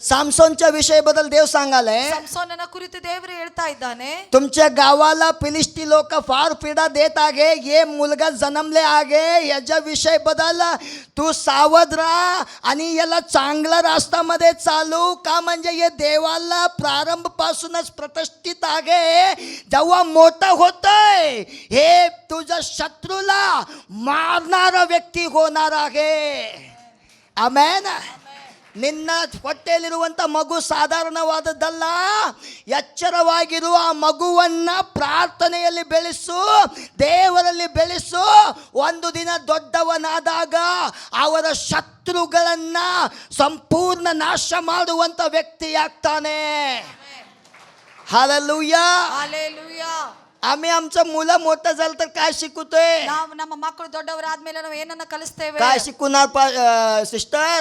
सामसोनच्या विषयाबद्दल देव सांगाले, ಸಂಸೋನನ ಕುರಿತು ದೇವರು ಹೇಳ್ತಾ ಇದ್ದಾನೆ, तुमच्या गावाला फिलिस्ती लोक फार पीडा देत आहे. ये मुलगा जन्मले आहे, याच्या विषयाबद्दल तू सावध राहा आणि याला चांगला रस्त्यामध्ये चालू का, म्हणजे हे देवाला प्रारंभ पासूनच प्रतिष्ठित आहे. जेव्हा मोठा होतोय हे तुझ्या शत्रूला मारणारा व्यक्ती होणार आहे. आमेन. ನಿನ್ನ ಹೊಟ್ಟೆಯಲ್ಲಿರುವಂಥ ಮಗು ಸಾಧಾರಣವಾದದ್ದಲ್ಲ. ಎಚ್ಚರವಾಗಿರು. ಆ ಮಗುವನ್ನ ಪ್ರಾರ್ಥನೆಯಲ್ಲಿ ಬೆಳೆಸು, ದೇವರಲ್ಲಿ ಬೆಳೆಸು. ಒಂದು ದಿನ ದೊಡ್ಡವನಾದಾಗ ಅವರ ಶತ್ರುಗಳನ್ನ ಸಂಪೂರ್ಣ ನಾಶ ಮಾಡುವಂಥ ವ್ಯಕ್ತಿಯಾಗ್ತಾನೆ. हालेलुया. हालेलुया. आम्ही आमचं मुलं मोठं झालं तर काय शिकवतोय? ನಾವು ನಮ್ಮ ಮಕ್ಕಳು ದೊಡ್ಡವರಾದ್ಮೇಲೆ ನಾವು ಏನನ್ನ ಕಲಿಸ್ತೇವೆ? काय शिकवणार सिस्टर?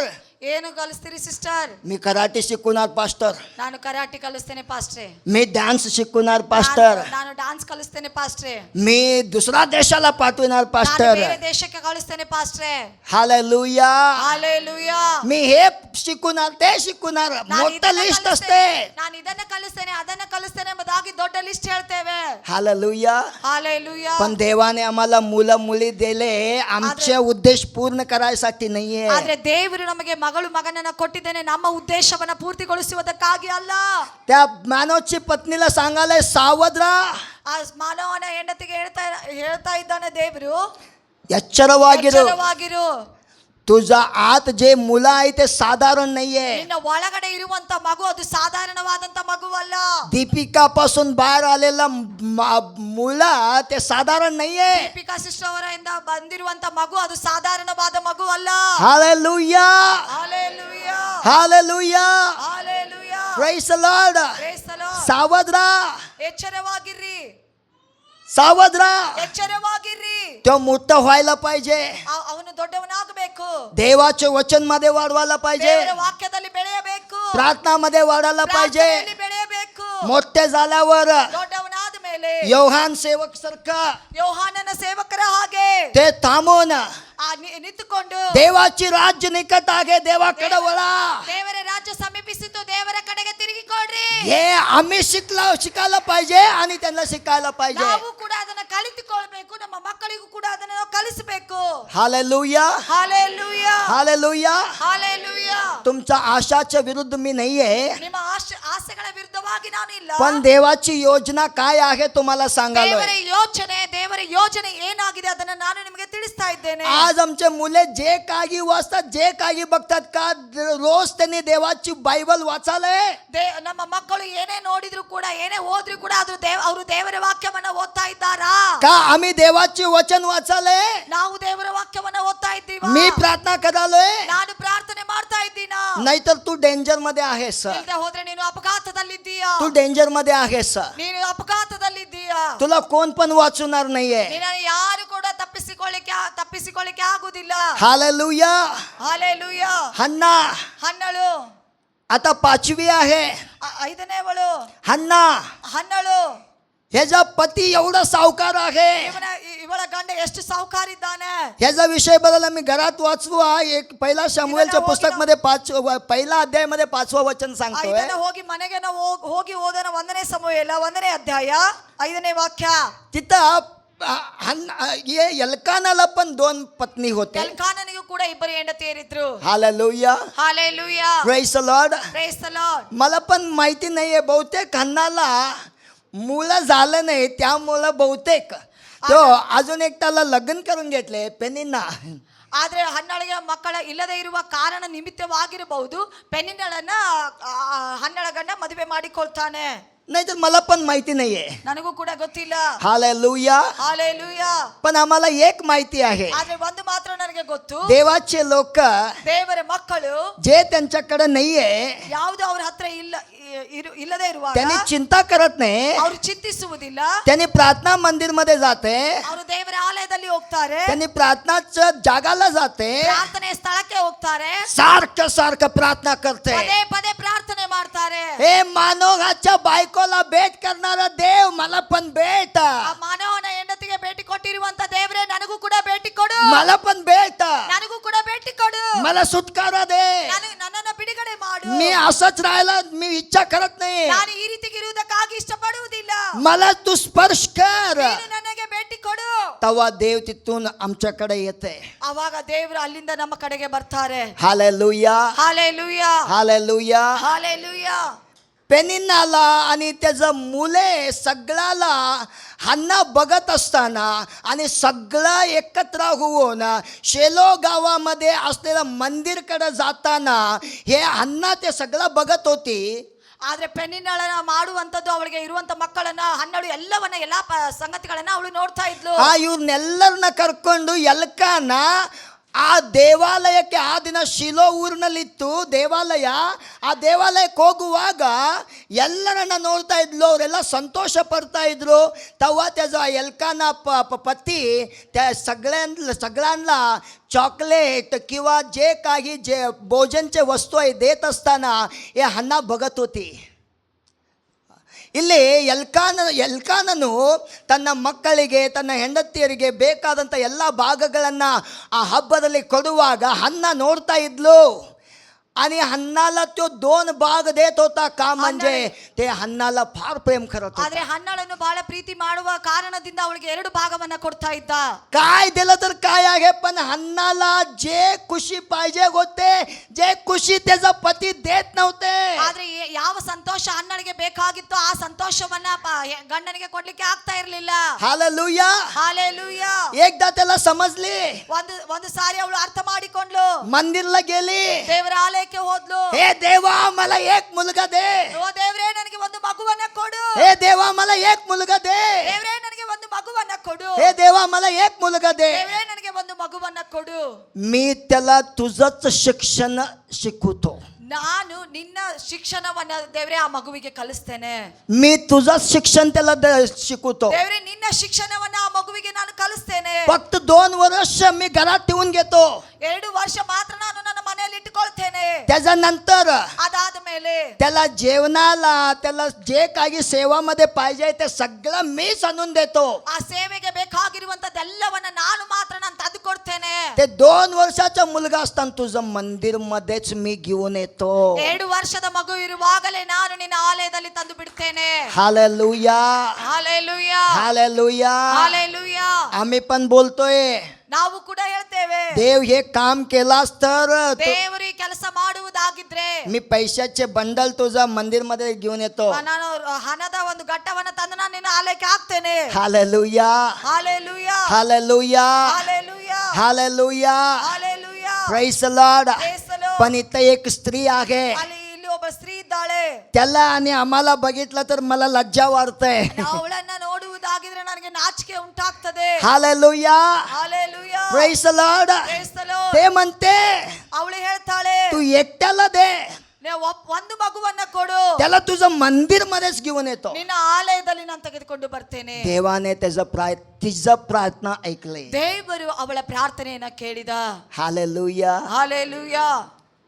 ಏನು ಕಲಿಸ್ತೀರಿ ಸಿಸ್ಟರ್? मी कराटे शिकवणार पास्टर. ನಾನು ಕರಾಟೆ ಕಲಿಸ್ತೇನೆ ಪಾಸ್ಟ್ರೆ. मी डान्स शिकवणार पास्टर. ನಾನು डान्स ಕಲಿಸ್ತೇನೆ ಪಾಸ್ಟ್ರೆ. मी दुसऱ्या देशाला पाठवणार ನಾನು पास्टर. ಬೇರೆ ದೇಶಕ್ಕೆ ಕಳಿಸ್ತೇನೆ ಪಾಸ್ಟ್ರೆ. हालेलुया. हालेलुया. मी हे शिकवणार ते शिकवणार, मोठं लिस्ट असते. ನಾನು ಇದನ್ನ ಕಲಿಸ್ತೇನೆ ಅದನ್ನ ಕಲಿಸ್ತೇನೆ ಎಂಬುದಾಗಿ ದೊಡ್ಡ ಲಿಸ್ಟ್ ಹೇಳ್ತೇವೆ. हालेलुया. हालेलुया. पण देवाने आम्हाला मुलं मुली दिले आमचे उद्देश पूर्ण करायसाठी नाहीये. ಆದ್ರೆ ದೇವರು ನಮಗೆ ಮಗಳು ಮಗನನ್ನ ಕೊಟ್ಟಿದ್ದೇನೆ ನಮ್ಮ ಉದ್ದೇಶವನ್ನ ಪೂರ್ತಿಗೊಳಿಸುವುದಕ್ಕಾಗಿ ಅಲ್ಲ. त्या मानवची पत्नीला सांगायला सावध राहा. ಆ ಮಾನವನ ಹೆಂಡತಿಗೆ ಹೇಳ್ತಾ ಇದ್ದಾನೆ ದೇವರು, ಎಚ್ಚರವಾಗಿರು. ಎಚ್ಚರವಾಗಿರು. तुझा आत जे मुलं आहे ते साधारण नाहीये. ನಿನ್ನ ಒಳಗಡೆ ಇರುವಂತ ಮಗು ಅದು ಸಾಧಾರಣವಾದಂತ ಮಗುವಲ್ಲ. दीपिका पासून बाहेर आलेला मुलं ते साधारण नाहीये. ದೀಪಿಕಾ ಸಿಸ್ಟರ್ ಅವರಿಂದ ಬಂದಿರುವಂತ ಮಗು ಅದು ಸಾಧಾರಣವಾದ ಮಗು ಅಲ್ಲ. Hallelujah. Hallelujah. Hallelujah. Hallelujah. Praise the Lord. Praise the Lord. सावध राहा. ಎಚ್ಚರವಾಗಿರ್ರಿ. सावध राहा. ಎಚ್ಚರವಾಗಿರ್ರಿ. तो मोठं व्हायला पाहिजे. ಅವನು ದೊಡ್ಡವನಾಗಬೇಕು. देवाचे वचन मध्ये वाढवायला पाहिजे. ದೇವರ ವಾಕ್ಯದಲ್ಲಿ ಬೆಳೆಯಬೇಕು. प्रार्थना मध्ये वाढायला पाहिजे. ಪ್ರಾರ್ಥನೆಯಲ್ಲಿ ಬೆಳೆಯಬೇಕು. मोठे झाल्यावर ದೊಡ್ಡವನಾದ ಮೇಲೆ योहान सेवक सारखा ಯೋಹಾನನ ಸೇವಕರ ಹಾಗೆ ते थांबून ನಿಂತುಕೊಂಡು देवाची राज्य निकट आहे, देवाकडे वळा. ದೇವರ ರಾಜ್ಯ ಸಮೀಪಿಸಿತು, ದೇವರ ಕಡೆಗೆ ತಿರುಗಿಕೊಳ್ಳ್ರಿ. हे आम्ही शिकायला पाहिजे आणि त्यांना शिकायला पाहिजे. ನಾವು ಕೂಡ ಅದನ್ನ ಕಲಿತುಕೊಳ್ಳಬೇಕು, ನಮ್ಮ ಮಕ್ಕಳಿಗೂ ಕೂಡ ಅದನ್ನ ನಾವು ಕಲಿಸಬೇಕು. Hallelujah hallelujah, hallelujah. ಹಾಲೆಲೂಯಾ. तुमच्या आशाच्या विरुद्ध मी नाहीये, ನಿಮ್ಮ ಆಸೆಗಳ ವಿರುದ್ಧವಾಗಿ ನಾನು ಇಲ್ಲ. पण देवाची योजना काय आहे तुम्हाला सांगालोय. ದೇವರ ಯೋಜನೆ ಏನಾಗಿದೆ ಅದನ್ನ ನಾನು ನಿಮಗೆ ತಿಳಿಸ್ತಾ ಇದ್ದೇನೆ. आज आमचे मुले जे काही वाचतात, जे काही बघतात का, रोज त्यांनी देवाची बायबल वाचाले. ನಮ್ಮ ಮಕ್ಕಳು ಏನೇ ನೋಡಿದ್ರು ಕೂಡ, ಏನೇ ಓದ್ರು ಕೂಡ ಅವರು ದೇವರ ವಾಕ್ಯವನ್ನ ಓದ್ತಾ ಇದ್ದಾರಾ? का आम्ही देवाची वचन वाचाले. ನಾವು ದೇವರ ವಾಕ್ಯವನ್ನ ಓದ್ತಾ ಇದ್ದೀವಿ. मी प्रार्थना करालोय. ನಾನು ಪ್ರಾರ್ಥನೆ ಮಾಡ್ತಾ ಇದ್ದೀನಾ? नाहीतर तू डेंजर मध्ये आहेस, ಇಲ್ಲದೆ ಹೋದ್ರೆ ನೀನು ಅಪಘಾತದಲ್ಲಿದ್ದೀಯಾ. तू डेंजर मध्ये आहेस. ನೀನು ಅಪಘಾತದಲ್ಲಿದ್ದೀಯಾ. तुला कोण पण वाचवणार नाहीये. ನಿನ್ನನ್ನು ಯಾರು ಕೂಡ ತಪ್ಪಿಸಿಕೊಳ್ಳಿಕ್ಕೆ ಆಗುದಿಲ್ಲ. हालेलुया. ಹಾಲೆಲೂಯಾ. हन्ना ಹನ್ನಳು आता 5वी आहे. 5ನೇವಳು हन्ना ह्याचा पती एवढा सावकार आहे. ಇವಳ ಗಂಡ ಎಷ್ಟು ಸಾಹುಕಾರಿದ್ದಾನೆ. ह्याचा विषय बदल आम्ही घरात वाचू. एक पहिला शमूएलच्या पुस्तक मध्ये पहिला अध्याय मध्ये 5वा वचन सांगतोय. ಇದನ್ನ ಹೋಗಿ ಮನೆಗೆ ನಾವು ಹೋಗಿ ಓದೋಣ. 1ನೇ ಸಮುವೇಲ 1ನೇ ಅಧ್ಯಾಯ 5ನೇ ವಾಕ್ಯ. तिथं एल्कानाला पण 2 पत्नी होते. ಎಲ್ಕಾನನಿಗೂ ಕೂಡ 2 ಹೆಂಡತಿಯರಿದ್ರು. Hallelujah. Hallelujah. Praise the Lord. Praise the Lord. मला पण माहिती नाहीये, बहुतेक हन्नाला मुलं झालं नाही, त्यामुळं बहुतेक तो अजून एक त्याला लग्न करून घेतले पेनिना. ಆದ್ರೆ ಹನ್ನಳಿಗೆ ಮಕ್ಕಳ ಇಲ್ಲದೆ ಇರುವ ಕಾರಣ ನಿಮಿತ್ತವಾಗಿರಬಹುದು ಪೆನ್ನಿನಳನ್ನ ಹನ್ನಳ ಗಂಡ ಮದುವೆ ಮಾಡಿಕೊಳ್ತಾನೆ. नाहीतर मला पण माहिती नाहीये. ನನಗೂ ಕೂಡ ಗೊತ್ತಿಲ್ಲ. हालेलुया. हालेलुया. पण आम्हाला एक माहिती आहे, ಆದ್ರೆ ಒಂದು ಮಾತ್ರ ನನಗೆ ಗೊತ್ತು. देवाचे लोक ದೇವರ ಮಕ್ಕಳು जे त्यांच्याकडे नाहीये, ಯಾವುದು ಅವರ ಹತ್ರ ಇಲ್ಲದೆ ಇರುವಾಗ त्यांनी चिंता करत नाही. ಅವರು ಚಿಂತಿಸುವುದಿಲ್ಲ. त्यांनी प्रार्थना मंदिर मध्ये जाते, ಅವರು ದೇವರ ಆಲಯದಲ್ಲಿ ಹೋಗ್ತಾರೆ. त्यांनी प्रार्थनाच्या जागाला जाते, ಪ್ರಾರ್ಥನೆ ಸ್ಥಳಕ್ಕೆ ಹೋಗ್ತಾರೆ. सारखं प्रार्थना करते. ಪದೇ ಪದೇ ಪ್ರಾರ್ಥನೆ ಮಾಡ್ತಾರೆ. हे मानवाच्या बायकोला भेट करणारा देव मला पण भेट. ಆ ಮಾನವನ ಹೆಂಡತಿಗೆ ಭೇಟಿ ಕೊಟ್ಟಿರುವಂತ ದೇವರೇ ನನಗೂ ಕೂಡ ಭೇಟಿ ಕೊಡು. मला पण भेट. ನನಗೂ ಕೂಡ ಭೇಟಿ ಕೊಡು. मला सुटकारा दे. ನನ್ನನ್ನು ಬಿಡುಗಡೆ ಮಾಡು. मी असंच राहायला मी इच्छा करत नाही. ನಾನು ಈ ರೀತಿಗೆ ಇರುವುದಕ್ಕಾಗಿ ಇಷ್ಟಪಡುವುದಿಲ್ಲ. मला तू स्पर्श कर. ನೀನು ನನಗೆ ಭೇಟಿ ಕೊಡು. तेव्हा देव तिथून आमच्याकडे येते. ಆವಾಗ ದೇವರು ಅಲ್ಲಿಂದ ನಮ್ಮ ಕಡೆಗೆ ಬರ್ತಾರೆ. हालेलुया. हालेलुया. हालेलुया. हालेलुया. पेनिनाला आणि त्याचं मुले सगळ्याला हन्ना बघत असताना आणि सगळं एकत्र होऊन शेलो गावामध्ये असलेलं मंदिरकडे जाताना हे हन्ना ते सगळं बघत होती. ಆದ್ರೆ ಪೆನ್ನಿನಳನ್ನ ಮಾಡುವಂತದ್ದು, ಅವಳಿಗೆ ಇರುವಂತ ಮಕ್ಕಳನ್ನ ಹನ್ನಳು ಎಲ್ಲವನ್ನ ಎಲ್ಲಾ ಸಂಗತಿಗಳನ್ನ ಅವಳು ನೋಡ್ತಾ ಇದ್ಲು. ಇವ್ರನ್ನೆಲ್ಲರನ್ನ ಕರ್ಕೊಂಡು ಎಲ್ಕಾನ ಆ ದೇವಾಲಯಕ್ಕೆ, ಆ ದಿನ ಶಿಲೋ ಊರಿನಲ್ಲಿತ್ತು ದೇವಾಲಯ, ಆ ದೇವಾಲಯಕ್ಕೆ ಹೋಗುವಾಗ ಎಲ್ಲರನ್ನ ನೋಡ್ತಾ इदलो. ಅವರೆಲ್ಲ ಸಂತೋಷ ಪಡ್ತಾ ಇದ್ರು. तेव्हा त्याचा एल्काना पती त्या सगळ्यांना चॉकलेट किंवा जे काही जे भोजनचे वस्तू आहे देत असताना हे हन्ना बघत होती. ಇಲ್ಲಿ ಎಲ್ಕಾನನು ತನ್ನ ಮಕ್ಕಳಿಗೆ, ತನ್ನ ಹೆಂಡತಿಯರಿಗೆ ಬೇಕಾದಂಥ ಎಲ್ಲ ಭಾಗಗಳನ್ನು ಆ ಹಬ್ಬದಲ್ಲಿ ಕೊಡುವಾಗ ಹನ್ನ ನೋಡ್ತಾ ಇದ್ಲು. आणि हन्नाला तो 2 भाग देत होता. का म्हणजे ते हन्नाला फार प्रेम करत होता. ಆದ್ರೆ ಹನ್ನಳನ್ನು ಬಹಳ ಪ್ರೀತಿ ಮಾಡುವ ಕಾರಣದಿಂದ ಅವಳಿಗೆ 2 ಭಾಗವನ್ನ ಕೊಡ್ತಾ ಇದ್ದ. काय दिलं तर काय आहे, पण हन्नाला जे खुशी पाहिजे होते, जे खुशी त्याचा पती देत नव्हते. ಆದ್ರೆ ಯಾವ ಸಂತೋಷ ಹನ್ನಳಿಗೆ ಬೇಕಾಗಿತ್ತು ಆ ಸಂತೋಷವನ್ನ ಗಂಡನಿಗೆ ಕೊಡ್ಲಿಕ್ಕೆ ಆಗ್ತಾ ಇರಲಿಲ್ಲ. हालेलुया. हालेलुया. एकदा त्याला समजली. ಒಂದು ಸಾರಿ ಅವಳು ಅರ್ಥ ಮಾಡಿಕೊಂಡ್ಲು. मंदिरला गेली. ದೇವರ ಆಲಯಕ್ಕೆ ಹೋದ್ಲು. हे देवा मला एक मुलगा दे. ಓ ದೇವರೇ ನನಗೆ ಒಂದು ಮಗುವನ್ನ ಕೊಡು. हे देवा मला एक मुलगा दे. ದೇವರೇ ನನಗೆ ಒಂದು ಮಗುವನ್ನ ಕೊಡು. हे देवा मला एक मुलगा दे. ದೇವರೇ ನನಗೆ ಒಂದು ಮಗುವನ್ನ ಕೊಡು. मी त्याला तुझंच शिक्षण शिकवतो. ನಾನು ನಿನ್ನ ಶಿಕ್ಷಣವನ್ನ ದೇವರೇ ಆ ಮಗುವಿಗೆ ಕಲಿಸ್ತೇನೆ. मी तुझंच शिक्षण त्याला शिकवतो. ದೇವರೇ ನಿನ್ನ ಶಿಕ್ಷಣವನ್ನ ಆ ಮಗುವಿಗೆ ನಾನು ಕಲಿಸ್ತೇನೆ. फक्त 2 वर्ष मी घरात ठेवून घेतो. 2 ವರ್ಷ ಮಾತ್ರ ನಾನು ನನ್ನ ಮನೆಯಲ್ಲಿ ಮನೆಯಲ್ಲಿ ಇಟ್ಟುಕೊಳ್ತೇನೆ. त्याच्यानंतर ಅದಾದ ಮೇಲೆ त्याला जेवणाला त्याला जे काही सेवामध्ये पाहिजे ते सगळं मीच आणून देतो. ಆ ಸೇವೆಗೆ ಬೇಕಾಗಿರುವಂತದ್ದೆಲ್ಲವನ್ನ ನಾನು ಮಾತ್ರ ನಾನು ತಂದು ಕೊಡ್ತೇನೆ. ते 2 वर्षाचा मुलगा असताना तुझं मंदिर मध्येच मी घेऊन येतो. 7 ವರ್ಷದ ಮಗು ಇರುವಾಗಲೇ ನಾನು ನಿನ್ನ ಆಲಯದಲ್ಲಿ ತಂದು ಬಿಡ್ತೇನೆ. Hallelujah hallelujah, hallelujah. ಹಾಲೆಲೂಯಾ. आम्ही पण बोलतोय ನಾವು ಕೂಡ ಹೇಳ್ತೇವೆ, देव हे काम केलास तर ದೇವರು ಈ ಕೆಲಸ ಮಾಡುವುದಾಗಿದ್ರೆ मी पैशाचे बंडल तुझा मंदिर मध्ये घेऊन येतो. ನಾನು ಹಣದ ಒಂದು ಘಟ್ಟವನ್ನ ತಂದು ನಾನು ನಿನ್ನ ಆಲಯಕ್ಕೆ ಹಾಕ್ತೇನೆ. Hallelujah, hallelujah, hallelujah, hallelujah, hallelujah. Hallelujah. Praise the Lord. Praise the Lord. पण इथं एक स्त्री आहे, ಇಲ್ಲಿ ಒಬ್ಬ ಸ್ತ್ರೀ ಇದ್ದಾಳೆ. त्याला आणि आम्हाला बघितलं तर मला लज्जा वाटते. ಅವಳನ್ನ ನೋಡುವುದಾಗಿದ್ರೆ ನನಗೆ ನಾಚಿಕೆ ಉಂಟಾಗ್ತದೆ. Hallelujah, hallelujah. praise the Lord. Praise the Lord. ते म्हणते ಅವಳು ಹೇಳ್ತಾಳೆ, तू एकट्याला दे, ಒಂದು ಮಗುವನ್ನ ಕೊಡು, त्याला तुझं मंदिर मध्येच घेऊन येतो. ನಿನ್ನ ಆಲಯದಲ್ಲಿ ನಾನು ತೆಗೆದುಕೊಂಡು ಬರ್ತೇನೆ. देवाने तिचं प्रार्थना ऐकली. ದೇವರು ಅವಳ ಪ್ರಾರ್ಥನೆಯನ್ನ ಕೇಳಿದ. हालेलुया. ಹಾಲೆಲೂಯಾ.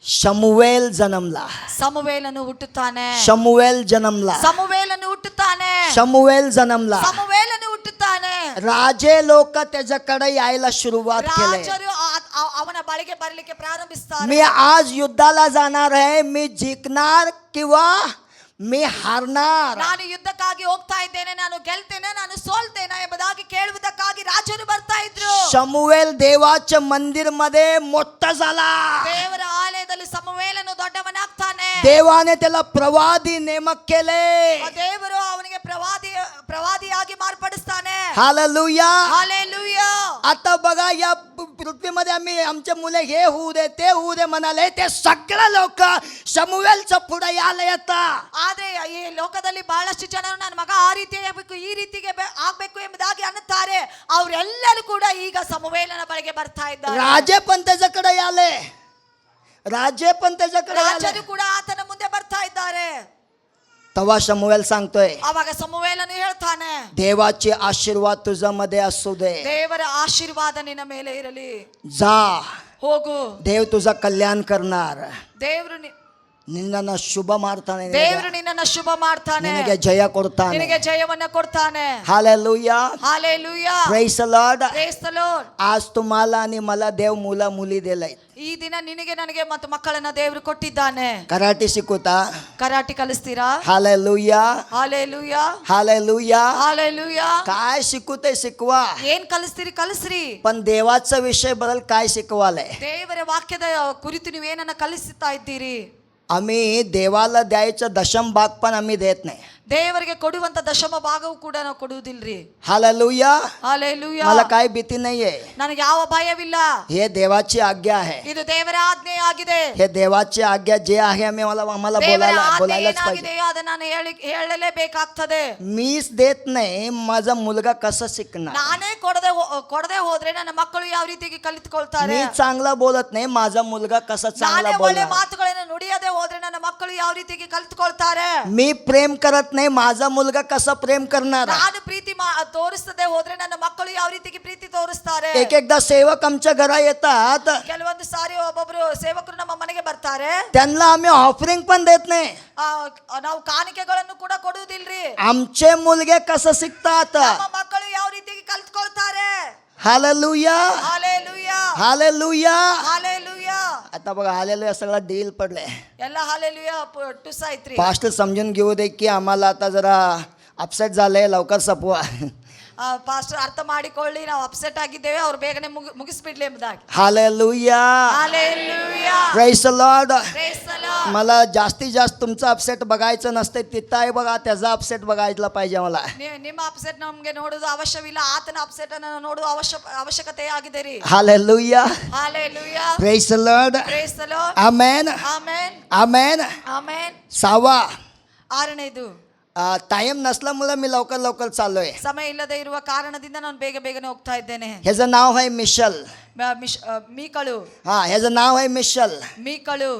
शमुवेल जन्मला, ಸಮುವೇಲನು ಹುಟ್ಟುತ್ತಾನೆ. शमुवेल जन्मला, ಸಮುವೇಲನು ಹುಟ್ಟುತ್ತಾನೆ. शमुवेल जन्मला. ಸಮುವೇಲನು ಹುಟ್ಟುತ್ತಾನೆ. राजे लोक त्याच्याकडे यायला सुरुवात केली. ರಾಜರು ಅವನ ಬಳಿಗೆ ಬರಲಿಕ್ಕೆ ಪ್ರಾರಂಭಿಸ್ತಾರೆ. मी आज युद्धाला जाणार आहे, मी जिंकणार किंवा मी हारणार. ನಾನು ಯುದ್ಧಕ್ಕಾಗಿ ಹೋಗ್ತಾ ಇದ್ದೇನೆ, ನಾನು ಗೆಲ್ತೇನೆ, ನಾನು ಸೋಲ್ತೇನೆ ಎಂಬುದಾಗಿ ಕೇಳುವುದಕ್ಕಾಗಿ ರಾಜರು ಬರ್ತಾ ಇದ್ರು. शमुवेल देवाच्या मंदिर मध्ये मोठा झाला. ದೇವರ ಆಲಯದಲ್ಲಿ ಸಮುವೇಲನು ದೊಡ್ಡವನಾಗ್ತಾನೆ. देवाने त्याला प्रवादी नेमक केले. ದೇವರು ಅವನಿಗೆ ಪ್ರವಾದಿಯಾಗಿ ಮಾರ್ಪಡಿಸ್ತಾನೆ. हालेलुया. हालेलुया. आता बघा या पृथ्वीमध्ये आम्ही आमचे मुले हे होऊ दे ते होऊ दे म्हणाले, ते सगळे लोक शमुवेलच्या पुढे यायला येतात. ಆದ್ರೆ ಈ ಲೋಕದಲ್ಲಿ ಬಹಳಷ್ಟು ಜನರು ನನ್ನ ಮಗ ಆ ರೀತಿ ಆಗಬೇಕು, ಈ ರೀತಿಗೆ ಆಗ್ಬೇಕು ಎಂಬುದಾಗಿ ಅನ್ನುತ್ತಾರೆ. ಅವರೆಲ್ಲರೂ ಕೂಡ ಈಗ ಸಮುವೇಲನ ಬಳಿಗೆ ಬರ್ತಾ ಇದ್ದಾರೆ. राजे पण त्याच्याकडे आले, राजे पण त्याच्याकडे आले. ರಾಜರು ಕೂಡ ಆತನ ಮುಂದೆ ಬರ್ತಾ ಇದ್ದಾರೆ. तेव्हा शमुवेल सांगतोय, ಅವಾಗ ಸಮುವೇಲನು ಹೇಳ್ತಾನೆ, देवाचे आशीर्वाद तुझ्यामध्ये असू दे. ದೇವರ ಆಶೀರ್ವಾದ ನಿನ್ನ ಮೇಲೆ ಇರಲಿ. जा, ಹೋಗು, देव तुझा कल्याण करणार. ದೇವರು ನಿನ್ನನ್ನು ಶುಭ ಮಾಡ್ತಾನೆ, ದೇವರು ನಿನ್ನನ್ನು ಶುಭ ಮಾಡ್ತಾನೆ, ನಿನಗೆ ಜಯ ಕೊಡ್ತಾನೆ. ನಿನಗೆ ಜಯವನ್ನ ಕೊಡ್ತಾನೆ. Hallelujah. Hallelujah. Praise the Lord. Praise the Lord. आज तुम्हाला आणि मला देव मुला मुली दिलंय. ಈ ದಿನ ನಿನಗೆ ನನಗೆ ಮತ್ತು ಮಕ್ಕಳನ್ನ ದೇವರು ಕೊಟ್ಟಿದ್ದಾನೆ. कराटे शिकवता? ಕರಾಟೆ ಕಲಿಸ್ತೀರಾ? Hallelujah, hallelujah, hallelujah. ಹಾಲೆಲೂಯಾ. काय शिकवते शिकवा, ಏನ್ ಕಲಿಸ್ತೀರಿ ಕಲಿಸ್ರಿ. पण देवाचा विषय बदल काय शिकवाले. ದೇವರ ವಾಕ್ಯದ ಕುರಿತು ನೀವು ಏನನ್ನ ಕಲಿಸ್ತಾ ಇದ್ದೀರಿ. आम्ही देवाला द्यायचं दशम भाग पण आम्ही देत नाही. ದೇವರಿಗೆ ಕೊಡುವಂತ ದಶಮ ಭಾಗವು ಕೂಡ ನಾವು ಕೊಡುವುದಿಲ್ರಿ. हालेलुया. ಹಾಲೆಲೂಯಾ. मला काय भीती नाहीये, ನನಗೆ ಯಾವ ಭಯವಿಲ್ಲ. हे देवाची आज्ञा आहे. ಇದು ದೇವರ ಆಜ್ಞೆ ಆಗಿದೆ. हे देवाची आज्ञा जे आहे आम्हाला ದೇವರ ಆಜ್ಞೆ बोलायलाच पाहिजे. ಏನಾಗಿದೆಯೋ ಅದನ್ನ ನಾನು ಹೇಳಲೇಬೇಕಾಗ್ತದೆ. मीच देत नाही, माझा मुलगा कसं शिकणार. ನಾನೇ ಕೊಡದೆ ಹೋದ್ರೆ ನನ್ನ ಮಕ್ಕಳು ಯಾವ ರೀತಿಗೆ ಕಲಿತುಕೊಳ್ತಾರೆ. मी चांगला बोलत नाही, माझा मुलगा कसा चांगला ನಾನೇ ಒಳ್ಳೆ बोलणार. ಮಾತುಗಳನ್ನು ನುಡಿಯದೆ ಹೋದ್ರೆ ನನ್ನ ಮಕ್ಕಳು ಯಾವ ರೀತಿಗೆ ಕಲಿತುಕೊಳ್ತಾರೆ. मी प्रेम करत नाही, माझा मुलगा कसा प्रेम करणार. ನಾನು ಪ್ರೀತಿ ತೋರಿಸದೆ ಹೋದ್ರೆ ನನ್ನ ಮಕ್ಕಳು ಯಾವ ರೀತಿಗೆ ಪ್ರೀತಿ ತೋರಿಸ್ತಾರೆ. एकदा सेवक आमच्या घरा येतात, ಕೆಲವೊಂದು ಸಾರಿ ಒಬ್ಬೊಬ್ರು ಸೇವಕರು ನಮ್ಮ ಮನೆಗೆ ಬರ್ತಾರೆ. त्यांना आम्ही ऑफरिंग पण देत नाही. ನಾವು ಕಾಣಿಕೆಗಳನ್ನು ಕೂಡ ಕೊಡುವುದಿಲ್ರಿ. आमचे मुलगे कसं शिकतात. ನಮ್ಮ ಮಕ್ಕಳು ಯಾವ ರೀತಿಗೆ ಕಲಿತುಕೊಳ್ತಾರೆ. Hallelujah, hallelujah, hallelujah. ಹಾಲೆಲೂಯಾ. आता बघा हालेलुया सगळा डील पडले. ಎಲ್ಲ ಹಾಲೆಲೂಯಾ ಟುಸ್ ಆಯ್ತ್ರಿ. पास्टर समजून घेऊ दे की आम्हाला आता जरा अपसेट झालंय, लवकर संपवा. ಪಾಸ್ಟರ್ ಅರ್ಥ ಮಾಡಿಕೊಳ್ಳಿ, ನಾವು ಅಪ್ಸೆಟ್ ಆಗಿದ್ದೇವೆ, ಅವ್ರು ಬೇಗನೆ ಮುಗಿಸ್ಬಿಡ್ಲಿ ಎಂಬುದಾಗಿ. Hallelujah, hallelujah. Praise the Lord. Praise the Lord. मला जास्तीत जास्त तुमचं अपसेट बघायचं नसते, तिथं आहे बघा त्याचा अपसेट बघायला पाहिजे मला. ನಿಮ್ಮ ಅಪ್ಸೆಟ್ ನಮ್ಗೆ ನೋಡುವುದು ಅವಶ್ಯವಿಲ್ಲ, ಆತನ ಅಪ್ಸೆಟ್ ಅನ್ನು ನೋಡುವ ಅವಶ್ಯಕತೆ ಆಗಿದೆ ರೀ. Hallelujah, hallelujah. Praise the Lord. Praise the Lord. Amen, amen, amen. Amen. 6वा, ಆರನೇದು, टाइम नसल्यामुळे मी लवकर चाललोय. ಸಮಯ ಇಲ್ಲದೆ ಇರುವ ಕಾರಣದಿಂದ ನಾನು ಬೇಗನೆ ಹೋಗ್ತಾ ಇದ್ದೇನೆ. ह्याचं नाव आहे मिशल. ಮೀಕಳು, हा, ह्याचं नाव आहे मिशल. ಮೀಕಳು.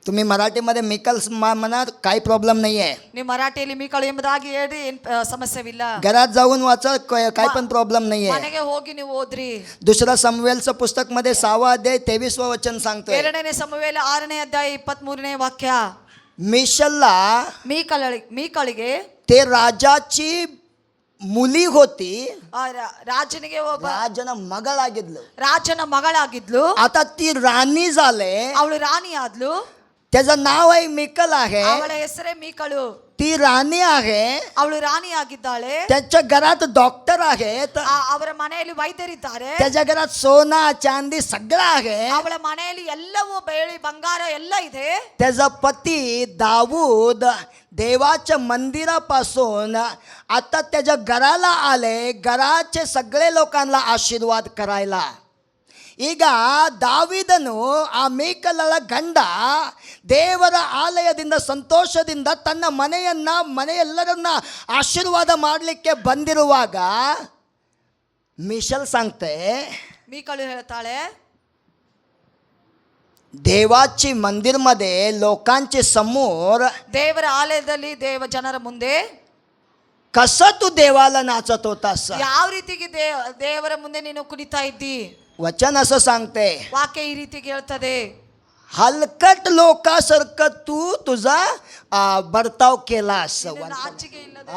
तुम्ही मराठीमध्ये मिकल म्हणा, काही प्रॉब्लेम नाही आहे. ನೀವು ಮರಾಠಿಯಲ್ಲಿ ಮೀಕಳು ಎಂಬುದಾಗಿ ಹೇಳ್ರಿ, ಏನ್ ಸಮಸ್ಯೆವಿಲ್ಲ. घरात जाऊन वाचा, काय पण प्रॉब्लेम नाही आहे. ಮನೆಗೆ ಹೋಗಿ ನೀವು ಓದ್ರಿ. दुसरा समवेलचं पुस्तक मध्ये 6वा अध्याय 23वा वचन सांगतोय. 2ನೇ ಸಮುವೇಲ 6ನೇ ಅಧ್ಯಾಯ 23ನೇ ವಾಕ್ಯ. मिशलला ಮೀಕಳಿಗೆ ते राजाची मुली होती, ರಾಜನಿಗೆ ಒಬ್ಬ ರಾಜನ ಮಗಳಾಗಿದ್ಲು. ರಾಜನ ಮಗಳಾಗಿದ್ಲು. आता ती राणी झाले, ಅವಳು ರಾಣಿ ಆದ್ಲು. त्याचं नाव आहे मिकल आहे. ಅವಳ ಹೆಸರೇ ಮೀಕಳು. ती राणी आहे, ಅವಳು ರಾಣಿ ಆಗಿದ್ದಾಳೆ. त्याच्या घरात डॉक्टर आहेत, ಅವರ ಮನೆಯಲ್ಲಿ ವೈದ್ಯರಿದ್ದಾರೆ. त्याच्या घरात सोना चांदी सगळं आहे. ಅವಳ मನೆಯಲ್ಲಿ ಎಲ್ಲವೂ ಬೆಳ್ಳಿ ಬಂಗಾರ ಎಲ್ಲ ಇದೆ. त्याचा पती दाऊद देवाच्या मंदिरापासून आता त्याच्या घराला आले, घराचे सगळे लोकांना आशीर्वाद करायला. ಈಗ ದಾವಿದನು ಆ ಮೀಕಲಳ ಗಂಡ ದೇವರ ಆಲಯದಿಂದ ಸಂತೋಷದಿಂದ ತನ್ನ ಮನೆಯೆಲ್ಲರನ್ನ ಆಶೀರ್ವಾದ ಮಾಡಲಿಕ್ಕೆ ಬಂದಿರುವಾಗ ಮಿಶಲ್ सांगते, ಮೀಕಳು ಹೇಳ್ತಾಳೆ, देवाची मंदिरमध्ये लोकांचे समोर ದೇವರ ಆಲಯದಲ್ಲಿ ಜನರ ಮುಂದೆ कसं तू देवाला नाचत होतास. ಯಾವ ರೀತಿಗೆ ದೇವರ ಮುಂದೆ ನೀನು ಕುಣಿತಾ ಇದ್ದಿ. वचन असं सांगते, ವಾಕ್ಯ ಈ ರೀತಿಗೆ ಹೇಳ್ತದೆ, हलकट लोकासारखं तू तुझा ಬರ್ತಾव केलास. ನಾಚಿಕೆ ಇಲ್ಲದೆ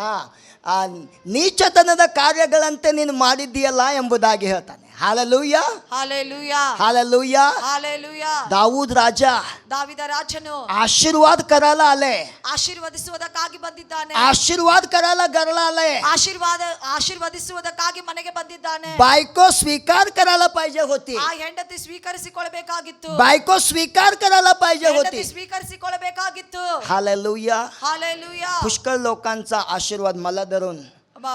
ನೀಚತನದ ಕಾರ್ಯಗಳಂತೆ ನೀನು ಮಾಡಿದ್ದೀಯಲ್ಲ ಎಂಬುದಾಗಿ ಹೇಳ್ತಾನೆ. Hallelujah, hallelujah, hallelujah. Hallelujah. Daud राजा ದಾವಿದ ರಾಜನು आशीर्वाद करायला आले, ಆಶೀರ್ವದಿಸುವುದಕ್ಕಾಗಿ ಬಂದಿದ್ದಾನೆ. आशीर्वाद करायला घरला आले. ಆಶೀರ್ವದಿಸುವುದಕ್ಕಾಗಿ ಮನೆಗೆ ಬಂದಿದ್ದಾನೆ. बायको स्वीकार करायला पाहिजे होती, ಆ ಹೆಂಡತಿ ಸ್ವೀಕರಿಸಿಕೊಳ್ಳಬೇಕಾಗಿತ್ತು. बायको स्वीकार करायला पाहिजे होती. ಹೆಂಡತಿ ಸ್ವೀಕರಿಸಿಕೊಳ್ಳಬೇಕಾಗಿತ್ತು. हालेलुया. हालेलुया. पुष्कळ लोकांचा आशीर्वाद मला धरून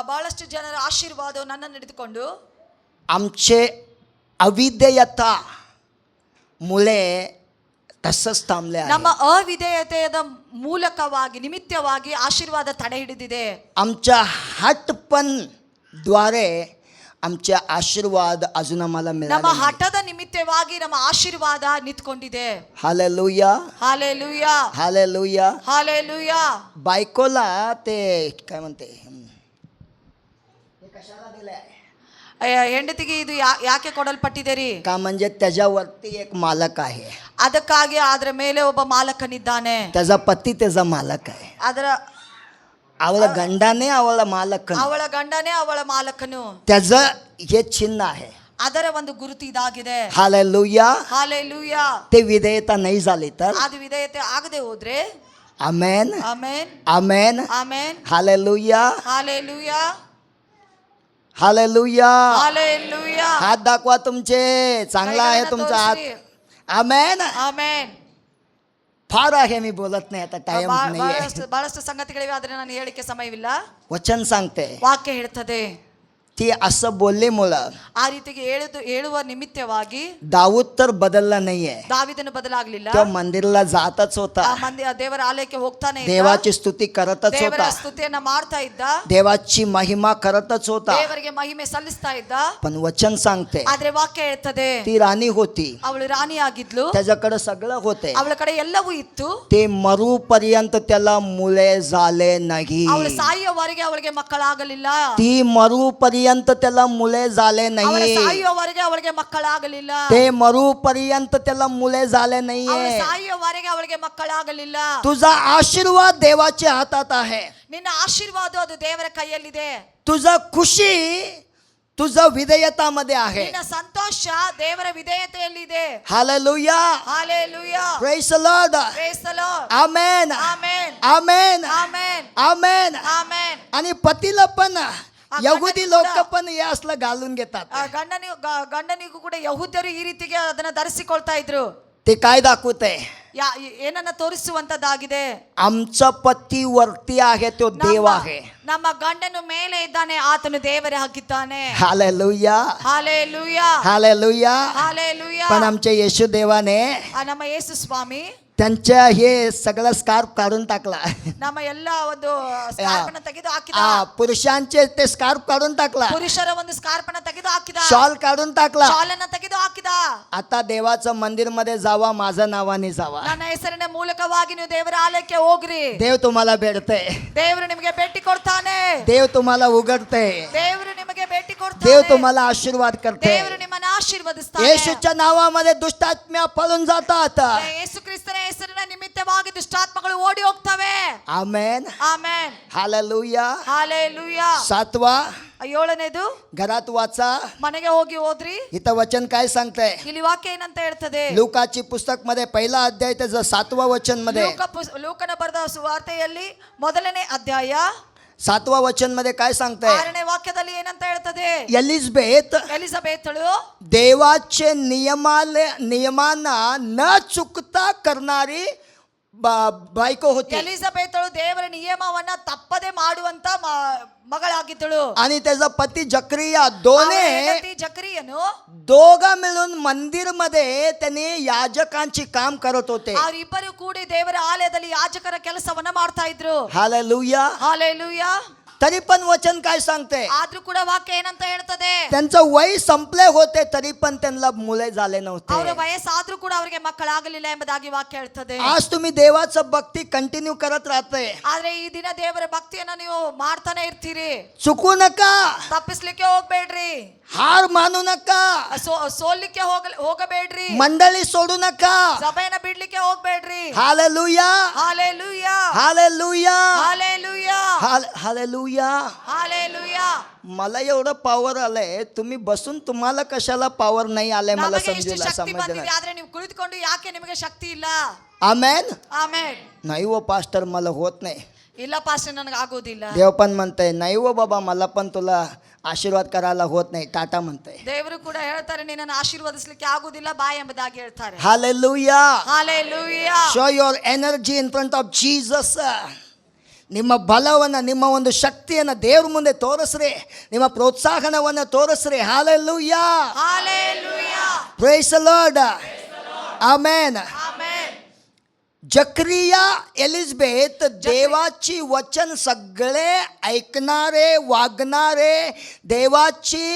ಬಹಳಷ್ಟು ಜನರ ಆಶೀರ್ವಾದ ನನ್ನ ನಡೆದುಕೊಂಡು आमचे अविधेयता मुळे तसंच थांबले आहे. ನಮ್ಮ ಅವಿಧೇಯತೆಯ ಮೂಲಕವಾಗಿ ನಿಮಿತ್ತವಾಗಿ ಆಶೀರ್ವಾದ ತಡೆ ಹಿಡಿದಿದೆ. आमच्या हटपण द्वारे आमचे आशीर्वाद अजून आम्हाला ನಮ್ಮ मिळाले. ಹಠದ ನಿಮಿತ್ತವಾಗಿ ನಮ್ಮ ಆಶೀರ್ವಾದ ನಿಂತ್ಕೊಂಡಿದೆ. Hallelujah, hallelujah, hallelujah. हालेलुया. बायकोला ते काय म्हणते, हे कशाला दिलंय ಹೆಂಡತಿಗೆ ಇದು ಯಾಕೆ ಕೊಡಲ್ಪಟ್ಟಿದೆ ರೀ? का म्हणजे त्याच्यावरती एक मालक आहे, ಅದಕ್ಕಾಗಿ ಅದರ ಮೇಲೆ ಒಬ್ಬ ಮಾಲಕನಿದ್ದಾನೆ. त्याचा पती त्याचा मालक आहे. ಅದರ ಅವಳ गंडाने ಅವಳ मालक, ಅವಳ ಗಂಡನೇ ಅವಳ ಮಾಲಕನು. त्याचं हे चिन्ह आहे. ಅದರ ಒಂದು ಗುರುತು ಇದಾಗಿದೆ. हालेलुया. हालेलुया. ते विधेयता नाही झाली तर ಅದು ವಿಧೇಯತೆ ಆಗದೆ ಹೋದ್ರೆ amen, amen, amen, amen. Hallelujah, hallelujah, hallelujah. Hallelujah. हात दाखवा तुमचे, चांगला आहे तुमचा हात. आमेन. ಆಮೆನ್. फार आहे, मी बोलत नाही आता, टाइम नाही. ಬಹಳಷ್ಟು ಸಂಗತಿಗಳಿವೆ, ಆದ್ರೆ ನಾನು ಹೇಳಿಕೆ ಸಮಯವಿಲ್ಲ. वचन सांगते, ವಾಕ್ಯ ಹೇಳ್ತದೆ, ती असं बोलल्यामुळं ಆ ರೀತಿಗೆ ಹೇಳುವ ನಿಮಿತ್ತವಾಗಿ दाऊद तर बदलला नाहीये. ದಾವಿದನು ಬದಲಾಗಲಿಲ್ಲ. तो ಮಂದಿರला जातच होता, ದೇವರ ಆಲಯಕ್ಕೆ ಹೋಗ್ತಾನೆ ಇದ್ದ. देवाची स्तुती करतच ದೇವರ होता, ಸ್ತುತಿಯನ್ನ ಮಾಡ್ತಾ ಇದ್ದ. देवाची महिमा करतच होता. ದೇವರಿಗೆ ಮಹಿಮೆ ಸಲ್ಲಿಸ್ತಾ ಇದ್ದ. पण वचन सांगते, ಆದ್ರೆ ವಾಕ್ಯ ಹೇಳ್ತದೆ, ती राणी होती, ಅವಳು ರಾಣಿ ಆಗಿದ್ಲು. त्याच्याकडे सगळं होते, ಅವಳ ಕಡೆ ಎಲ್ಲವೂ ಇತ್ತು. ते मरूपर्यंत त्याला मुले झाले नाही. ಅವಳು ಸಾಯುವವರೆಗೆ ಅವಳಿಗೆ ಮಕ್ಕಳಾಗಲಿಲ್ಲ. ती मरूपर्यंत त्याला मुले झाले ಅವಳು नाही. ಸಾಯುವವರೆಗೆ ಅವಳಿಗೆ ಮಕ್ಕಳಾಗಲಿಲ್ಲ. ते मरूपर्यंत त्याला मुले झाले ಅವಳು नाहीये. ಸಾಯುವವರೆಗೆ ಅವಳಿಗೆ ಮಕ್ಕಳಾಗಲಿಲ್ಲ. तुझा आशीर्वाद देवाच्या हातात आहे. ನಿನ್ನ ಆಶೀರ್ವಾದ ಅದು ದೇವರ ಕೈಯಲ್ಲಿದೆ. तुझा खुशी तुझा विधेयतामध्ये आहे. ನಿನ್ನ ಸಂತೋಷ ದೇವರ ವಿಧೇಯತೆಯಲ್ಲಿದೆ. Hallelujah, hallelujah. Praise the Lord, Praise the Lord. Amen, amen, amen, amen, amen. Amen. आणि पतीला पण यहुदी लोक पण हे असलं घालून घेतात. ಗಂಡನಿಗೂ ಕೂಡ ಯಹೂದ್ಯರು ಈ ರೀತಿಗೆ ಅದನ್ನ ಧರಿಸಿಕೊಳ್ತಾ ಇದ್ರು. ते काय दाखवते, ಏನನ್ನ ತೋರಿಸುವಂತದ್ದಾಗಿದೆ. आमचा पती वरती आहे, तो देव आहे. ನಮ್ಮ ಗಂಡನು ಮೇಲೆ ಇದ್ದಾನೆ, ಆತನು ದೇವರೇ ಆಗಿದ್ದಾನೆ. Hallelujah, hallelujah, hallelujah. हालेलुया. पण आमच्या येशू देवाने ನಮ್ಮ ಯೇಸು ಸ್ವಾಮಿ त्यांच्या हे सगळं स्कार्फ काढून टाकला ನಮ್ಮ ಎಲ್ಲ ಒಂದು ಸ್ಕಾರ್ಪನ್ನ ತೆಗೆದು ಹಾಕಿದ. पुरुषांचे ते स्कार्फ काढून टाकला, ಪುರುಷರ ಒಂದು ಸ್ಕಾರ್ಪನ್ನ ತೆಗೆದು ಹಾಕಿದ. शॉल काढून टाकला. ಶಾಲನ್ನ ತೆಗೆದು ಹಾಕಿದ. आता देवाचं मंदिर मध्ये जावा, माझं नावाने जावा. ನನ್ನ ಹೆಸರಿನ ಮೂಲಕವಾಗಿ ನೀವು ದೇವರ ಆಲಯಕ್ಕೆ ಹೋಗ್ರಿ. देव तुम्हाला भेटते, ದೇವರು ನಿಮಗೆ ಭೇಟಿ ಕೊಡ್ತಾನೆ. देव तुम्हाला उघडते, ದೇವರು ನಿಮಗೆ ಭೇಟಿ ಕೊಡ್ತಾನೆ. देव तुम्हाला आशीर्वाद करते. ದೇವರು ನಿಮ್ಮನ್ನು ಆಶೀರ್ವದಿಸ್ತಾನೆ. येशूच्या नावामध्ये दुष्टात्म्या पळून जातात. ಯೇಸು ಕ್ರಿಸ್ತನ ಹೆಸರಿನ ನಿಮಿತ್ತವಾಗಿ ದುಷ್ಟಾತ್ಮಗಳು ಓಡಿ ಹೋಗ್ತವೆ. आमेन, ಆಮೆನ್, हालेलुया. ಹಾಲೆಲೂಯಾ. 7वा, 7ನೇದು घरात वाचा. ಮನೆಗೆ ಹೋಗಿ ಓದ್ರಿ. इथं वचन काय सांगतंय? ಇಲ್ಲಿ ವಾಕ್ಯ ಏನಂತ ಹೇಳ್ತದೆ? लूकाची पुस्तक मध्ये पहिला अध्याय त्याचं 7वा वचन मध्ये, ಲೂಕನ ಬರೆದ ಸುವಾರ್ತೆಯಲ್ಲಿ 1ನೇ ಅಧ್ಯಾಯ 7वा वचन मध्ये काय सांगतंय? 6ನೇ ವಾಕ್ಯದಲ್ಲಿ ಏನಂತ ಹೇಳ್ತದೆ? एलिझबेथ ಎಲಿಜಬೆತಳು देवाचे नियमांना न चुकता करणारी बायको होती ಎಲಿಜಬೆತಳು ದೇವರ ನಿಯಮವನ್ನ ತಪ್ಪದೆ ಮಾಡುವಂತ ಮಗಳಾಗಿದ್ದಳು. आणि त्याचा पती जकरिया दोन्ही ಹೆಂಡತಿ ಜಕರಿಯನು दोघा मिळून मंदिर मध्ये त्यांनी याजकांची काम करत होते. ಅವರಿಬ್ಬರು ಕೂಡಿ ದೇವರ ಆಲಯದಲ್ಲಿ ಯಾಜಕರ ಕೆಲಸವನ್ನ ಮಾಡ್ತಾ ಇದ್ರು. हालेलुया. ಹಾಲೆಲೂಯಾ. तरी पण वचन काय सांगते? ಆದ್ರೂ ಕೂಡ ವಾಕ್ಯ ಏನಂತ ಹೇಳ್ತದೆ? त्यांचं वय संपले होते तरी पण त्यांना मुले झाले ಅವರ नव्हते. ವಯಸ್ಸಾದ್ರೂ ಕೂಡ ಅವರಿಗೆ ಮಕ್ಕಳಾಗಲಿಲ್ಲ ಎಂಬುದಾಗಿ ವಾಕ್ಯ ಹೇಳ್ತದೆ. आज तुम्ही देवाचं भक्ती कंटिन्यू करत राहते, ಆದ್ರೆ ಈ ದಿನ ದೇವರ ಭಕ್ತಿಯನ್ನ ನೀವು ಮಾಡ್ತಾನೆ ಇರ್ತೀರಿ. चुकू नका, ತಪ್ಪಿಸ್ಲಿಕ್ಕೆ ಹೋಗ್ಬೇಡ್ರಿ. हार मानू नका, ಸೋಲಿಕ್ಕೆ ಹೋಗಬೇಡ್ರಿ. मंडळी सोडू नका. ಸಭೆಯನ್ನ ಬಿಡ್ಲಿಕ್ಕೆ ಹೋಗ್ಬೇಡ್ರಿ. Hallelujah, hallelujah, hallelujah, hallelujah, hallelujah. Hallelujah. मला एवढं पॉवर आलंय, तुम्ही बसून तुम्हाला कशाला पॉवर नाही आलंय मला ನಮಗೆ ಇಷ್ಟು समजेल ಶಕ್ತಿ ಬಂದಿದೆ, समजलं. ಆದ್ರೆ ನೀವು ಕುಳಿತುಕೊಂಡು ಯಾಕೆ ನಿಮಗೆ ಶಕ್ತಿ ಇಲ್ಲ? आमेन. ಆಮೆನ್. नाही वो पास्टर मला होत नाही. ಇಲ್ಲ ಪಾಸ್ಟರ್ ನನಗೆ ಆಗೋದಿಲ್ಲ. देव पण म्हणतंय नाही वो बाबा मला पण तुला आशीर्वाद करायला होत नाही, टाटा म्हणतंय. ದೇವರು ಕೂಡ ಹೇಳ್ತಾರೆ ನಿನ್ನನ್ನು ಆಶೀರ್ವದಿಸಲಿಕ್ಕೆ ಆಗೋದಿಲ್ಲ ಬಾ ಎಂಬುದಾಗಿ ಹೇಳ್ತಾರೆ. Hallelujah. Hallelujah. Show your energy in front of Jesus. ನಿಮ್ಮ ಬಲವನ್ನು, ನಿಮ್ಮ ಒಂದು ಶಕ್ತಿಯನ್ನು ದೇವ್ರ ಮುಂದೆ ತೋರಿಸ್ರಿ, ನಿಮ್ಮ ಪ್ರೋತ್ಸಾಹನವನ್ನು ತೋರಿಸ್ರಿ. Hallelujah, hallelujah. Praise the lord. Amen. Amen. जकरिया एलिझबेथ देवाची वचन सगळे ऐकणारे, वागणारे, देवाची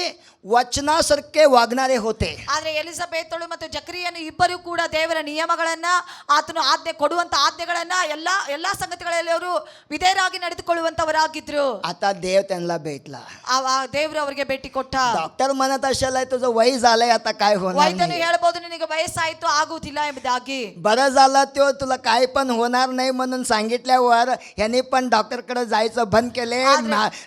ವಚನಸರ್ಕೆ ವಾಗ್ನಾರೆ ಹೋತೆ. ಆದ್ರೆ ಎಲಿಜಬೆತಳು ಮತ್ತು ಜಕರಿಯನು ಇಬ್ಬರು ಕೂಡ ದೇವರ ನಿಯಮಗಳನ್ನ, ಆತನು ಆಜ್ಞೆ ಕೊಡುವಂತ ಆಜ್ಞೆಗಳನ್ನ ಎಲ್ಲಾ ಸಂಗತಿಗಳಲ್ಲಿ ಅವರು ವಿಧೇಯರಾಗಿ ನಡೆದುಕೊಳ್ಳುವಂತವರಾಗಿದ್ರು. आता देव त्यांना भेटला. ದೇವರು ಅವರಿಗೆ ಭೇಟಿ ಕೊಟ್ಟ. डॉक्टर म्हणत असेल तुझं वय झालंय आता काय होणार ವೈದ್ಯನು नाही. ಹೇಳ್ಬೋದು ನಿನಗೆ ವಯಸ್ಸಾಯ್ತು ಆಗುವುದಿಲ್ಲ ಎಂಬುದಾಗಿ. बरं झालं तो तुला काय पण होणार नाही म्हणून सांगितल्यावर ह्याने पण डॉक्टर कडे जायचं बंद केले,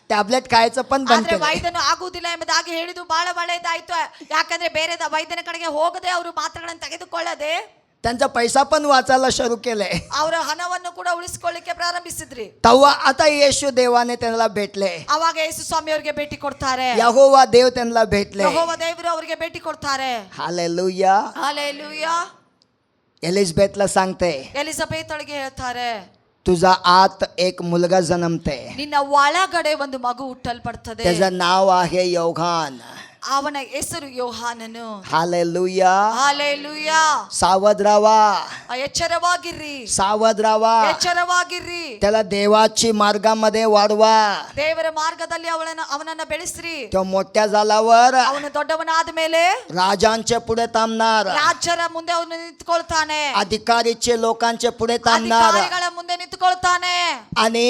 ट्याब्लेट खायचं पण बंद ಆದ್ರೆ केले. ವೈದ್ಯನು ಆಗುವುದಿಲ್ಲ ಎಂಬುದಾಗಿ ಹೇಳಿದ್ದು ಬಹಳ ಒಳ್ಳೆಯದಾಯ್ತು. ಯಾಕಂದ್ರೆ ಬೇರೆ ವೈದ್ಯನ ಕಡೆಗೆ ಹೋಗದೆ ಅವರು ಮಾತ್ರೆಗಳನ್ನು ತೆಗೆದುಕೊಳ್ಳದೆ त्यांचा पैसा पण वाचायला सुरू केले. ಅವರ ಹಣವನ್ನು ಕೂಡ ಉಳಿಸಿಕೊಳ್ಳಿಕ್ಕೆ ಪ್ರಾರಂಭಿಸಿದ್ರಿ. तेव्हा आता येशू देवाने त्यांना भेटले. ಅವಾಗ ಯೇಸು ಸ್ವಾಮಿ ಅವರಿಗೆ ಭೇಟಿ ಕೊಡ್ತಾರೆ. यहोवा देव त्यांना भेटले. ಯೆಹೋವ ದೇವರು ಅವರಿಗೆ ಭೇಟಿ ಕೊಡ್ತಾರೆ. हालेलुया. हालेलुया. एलिझबेथला सांगते ಎಲಿಜಬೆತ್ ಅವಳಿಗೆ ಹೇಳ್ತಾರೆ, तुझा आत एक मुलगा जन्मते, ನಿನ್ನ ಒಳಗಡೆ ಒಂದು ಮಗು ಹುಟ್ಟಲ್ಪಡ್ತದೆ. त्याचं नाव आहे योहान. ಅವನ ಹೆಸರು ಯೋಹಾನನು. हालेलुया. ಹಾಲೆಲೂಯಾ. सावध राहा, ಎಚ್ಚರವಾಗಿರ್ರಿ, सावध राहा. ಎಚ್ಚರವಾಗಿರ್ರಿ. त्याला देवाची मार्गामध्ये वाढवा. ದೇವರ ಮಾರ್ಗದಲ್ಲಿ ಅವನನ್ನ ಬೆಳೆಸ್ರಿ. तो मोठ्या झाल्यावर ಅವನು ದೊಡ್ಡವನಾದ ಮೇಲೆ राजांच्या पुढे थांबणार, ರಾಜರ ಮುಂದೆ ಅವನು ನಿಂತ್ಕೊಳ್ತಾನೆ, अधिकारीचे लोकांचे पुढे थांबणार ಅಧಿಕಾರಿಗಳ ಮುಂದೆ ನಿಂತ್ಕೊಳ್ತಾನೆ. आणि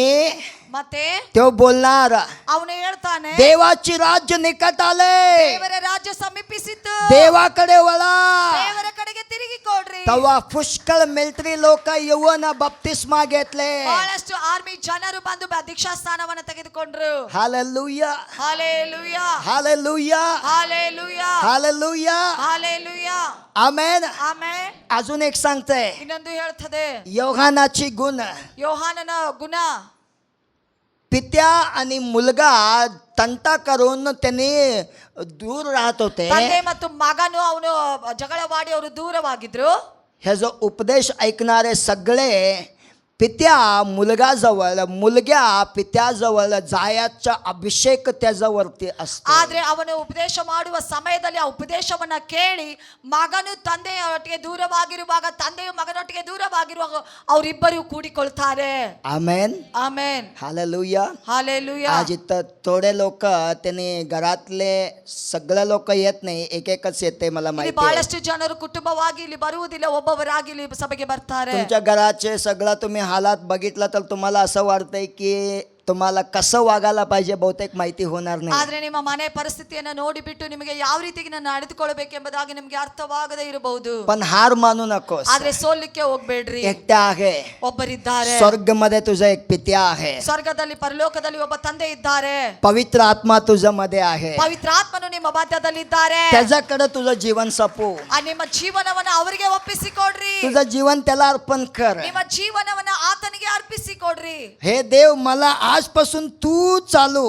ಮತ್ತೆ तो बोलणार ಅವನು ಹೇಳ್ತಾನೆ, देवाची राज्य निकट आले, ದೇವರ ರಾಜ್ಯ ಸಮೀಪಿಸಿತು, देवाकडे वळा. ದೇವರ ಕಡೆಗೆ ತಿರುಗಿಕೊಡ್ರಿ. तेव्हा पुष्कळ मिलिटरी लोक येऊन बप्तिस्मा घेतले. ಬಹಳಷ್ಟು ಆರ್ಮಿ ಜನರು ಬಂದು ದೀಕ್ಷಾ ಸ್ಥಾನವನ್ನು ತೆಗೆದುಕೊಂಡ್ರು. Hallelujah, hallelujah, hallelujah, hallelujah, hallelujah. Hallelujah. Amen. Amen. अजून एक सांगते ಇನ್ನೊಂದು ಹೇಳ್ತದೆ, योहानाची गुण. ಯೋಹಾನನ ಗುಣ. पित्या आणि मुलगा तंटा करून त्यांनी दूर राहत होते. ತಂದೆ ಮತ್ತು ಮಗನು ಅವನು ಜಗಳವಾಡಿ ಅವರು ದೂರವಾಗಿದ್ರು. ह्याचा उपदेश ऐकणारे सगळे पित्या मुलगाजवळ, मुलग्या पित्याजवळ जायचा अभिषेक त्याच्यावरती असतो. ಆದ್ರೆ ಅವನು ಉಪದೇಶ ಮಾಡುವ ಸಮಯದಲ್ಲಿ ಆ ಉಪದೇಶವನ್ನ ಕೇಳಿ ಮಗನು ತಂದೆಯೊಟ್ಟಿಗೆ ದೂರವಾಗಿರುವಾಗ ತಂದೆಯು ಮಗನೊಟ್ಟಿಗೆ ದೂರವಾಗಿರುವಾಗ ಅವರಿಬ್ಬರು ಕೂಡಿಕೊಳ್ತಾರೆ. आमेन. ಆಮೆನ್. हालेलुया. हालेलुया. आज इथं थोडे लोक त्यांनी घरातले सगळे लोक येत नाही, एक एकच येते मला ಇಲ್ಲಿ माहिती आहे. ಬಹಳಷ್ಟು ಜನರು ಕುಟುಂಬವಾಗಿ ಇಲ್ಲಿ ಬರುವುದಿಲ್ಲ, ಒಬ್ಬೊಬ್ಬರಾಗಿ ಇಲ್ಲಿ ಸಭೆಗೆ ಬರ್ತಾರೆ. तुमच्या घराचे सगळं तुम्ही हालात बघितला तर तुम्हाला असं वाटतंय की तुम्हाला कसं वागायला पाहिजे बहुतेक माहिती होणार नाही. ಆದ್ರೆ ನಿಮ್ಮ ಮನೆ ಪರಿಸ್ಥಿತಿಯನ್ನ ನೋಡಿಬಿಟ್ಟು ನಿಮಗೆ ಯಾವ ರೀತಿಗೆ ನಾನು ನಡೆದುಕೊಳ್ಳಬೇಕೆಂಬುದಾಗಿ ನಿಮಗೆ ಅರ್ಥವಾಗದೇ ಇರಬಹುದು. पण हार मानू नकोस. ಆದ್ರೆ ಸೋಲಿಕ್ಕೆ ಹೋಗ್ಬೇಡ್ರಿ. एकटा आहे, ಒಬ್ಬರಿದ್ದಾರೆ. स्वर्ग मध्ये तुझा एक पित्या आहे, ಸ್ವರ್ಗದಲ್ಲಿ ಪರಲೋಕದಲ್ಲಿ ಒಬ್ಬ ತಂದೆ ಇದ್ದಾರೆ. पवित्र आत्मा तुझ्या मध्ये आहे. ಪವಿತ್ರಾತ್ಮನು ನಿಮ್ಮ ಮಧ್ಯದಲ್ಲಿ ಇದ್ದಾರೆ. त्याच्याकडे तुझं जीवन सपू, ಆ ನಿಮ್ಮ ಜೀವನವನ್ನ ಅವರಿಗೆ ಒಪ್ಪಿಸಿಕೊಡ್ರಿ. तुझं जीवन त्याला अर्पण कर. ನಿಮ್ಮ ಜೀವನವನ್ನ ಆತನಿಗೆ ಅರ್ಪಿಸಿಕೊಡ್ರಿ. हे देव मला आजपासून तू चालू,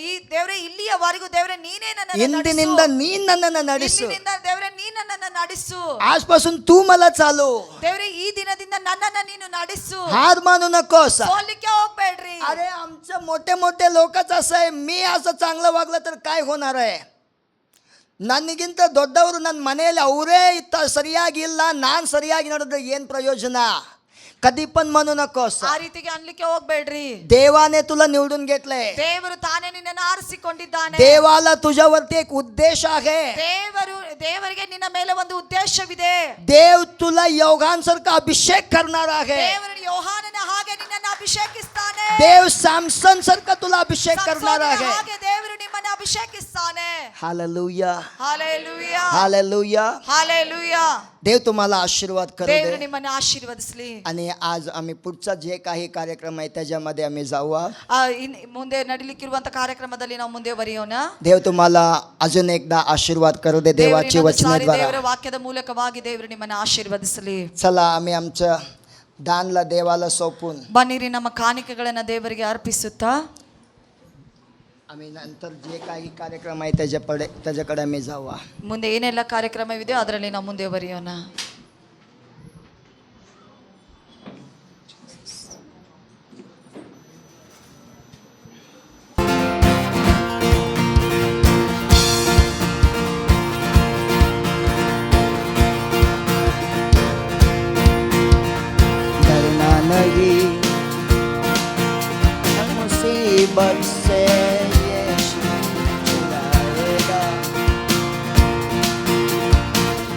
ಈ ದೇವರೇ ಇಲ್ಲಿಯವರೆಗೂ ದೇವರೇ ನೀನೇ ನನ್ನನ್ನು ಇಂದಿನಿಂದ ನೀ ನನ್ನನ್ನು ನಡೆಸು, ಇಂದಿನಿಂದ ದೇವರೇ ನೀ ನನ್ನನ್ನು ನಡೆಸು. आजपासून तू मला चालू. ದೇವರೇ ಈ ದಿನದಿಂದ ನನ್ನನ್ನು ನೀನು ನಡೆಸು. हार मानू नकोस. ಸೋಲಿಕ್ಕೆ ಹೋಗ್ಬೇಡ್ರಿ. अरे आमचं मोठे मोठे लोकच असं आहे, मी असं चांगलं वागलं तर काय होणार आहे, ನನಗಿಂತ ದೊಡ್ಡವರು ನನ್ನ ಮನೆಯಲ್ಲಿ ಅವರೇ ಸರಿಯಾಗಿಲ್ಲ, ನಾನು ಸರಿಯಾಗಿ ನಡೆದ್ರೆ ಏನು ಪ್ರಯೋಜನ, कधी पण म्हणू नकोस. ಆ ರೀತಿಗೆ ಅನ್ಲಿಕ್ಕೆ ಹೋಗ್ಬೇಡ್ರಿ. देवाने तुला निवडून घेतलंय, ದೇವರು ತಾನೇ ನಿನ್ನನ್ನು ಆರಿಸಿಕೊಂಡಿದ್ದಾನೆ. देवाला तुझ्यावरती एक उद्देश आहे. ದೇವರಿಗೆ ನಿನ್ನ ಮೇಲೆ ಒಂದು ಉದ್ದೇಶವಿದೆ. देव तुला योगांसारखा अभिषेक करणार आहे. ದೇವರು ಯೋಹಾನನ ಹಾಗೆ ನಿನ್ನನ್ನು ಅಭಿಷೇಕಿಸ್ತಾನೆ. देव सॅमसन सारखा तुला अभिषेक करणार ಸಂಸೋನನ आहे. ಹಾಗೆ ದೇವರು ನಿಮ್ಮನ್ನು ಅಭಿಷೇಕಿಸ್ತಾನೆ. हालेलुया. हालेलुया. हालेलुया. हालेलुया. देव तुम्हाला आशीर्वाद करू ದೇವರು दे. ನಿಮ್ಮನ್ನು ಆಶೀರ್ವದಿಸಲಿ. आणि आज आम्ही पुढचा जे काही कार्यक्रम आहे त्याच्यामध्ये आम्ही जाऊया. ಮುಂದೆ ನಡೀಲಿಕ್ಕಿರುವಂತ ಕಾರ್ಯಕ್ರಮದಲ್ಲಿ ನಾವು ಮುಂದೆ ಬರೆಯೋಣ. देव तुम्हाला अजून एकदा आशीर्वाद करू दे देवाची वचनाद्वारा. ದೇವರ ವಾಕ್ಯದ ಮೂಲಕವಾಗಿ ದೇವರು ನಿಮ್ಮನ್ನು ಆಶೀರ್ವದಿಸಲಿ. चला आम्ही आमचं दानला देवाला सोपून ಬನ್ನಿರಿ ನಮ್ಮ ಕಾಣಿಕೆಗಳನ್ನು ದೇವರಿಗೆ ಅರ್ಪಿಸುತ್ತಾ आम्ही नंतर जे काही कार्यक्रम आहे त्याच्याकडे आम्ही जाऊया. ಮುಂದೆ ಏನೆಲ್ಲ ಕಾರ್ಯಕ್ರಮವಿದೆಯೋ ಅದರಲ್ಲಿ ನಾವು ಮುಂದೆ ಬರೆಯೋಣ. डरना नहीं मुसीबत से यीशु छुड़ाएगा,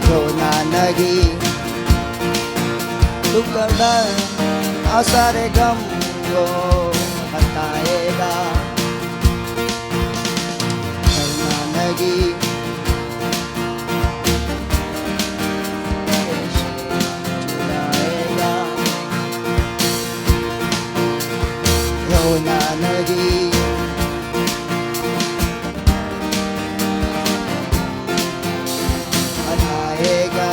रोना नहीं तू डर सारे गम को हटाएगा, डरना नहीं रोना नहीं हटाएगा,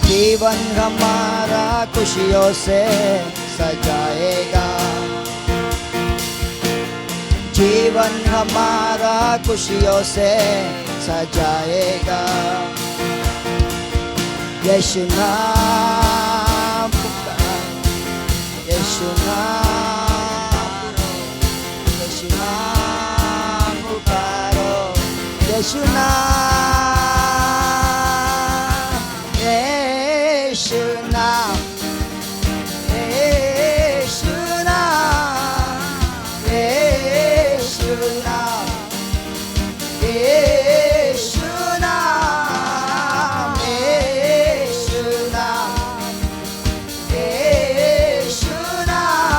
जीवन हमारा खुशियों से सजाएगा, जीवन हमारा खुशियों से सजाएगा, यीशु नाम यीशु नाम, यीशु नाम पुकारो, यीशु नाम, यीशु नाम, यीशु नाम, यीशु नाम, यीशु नाम, यीशु नाम, यीशु नाम,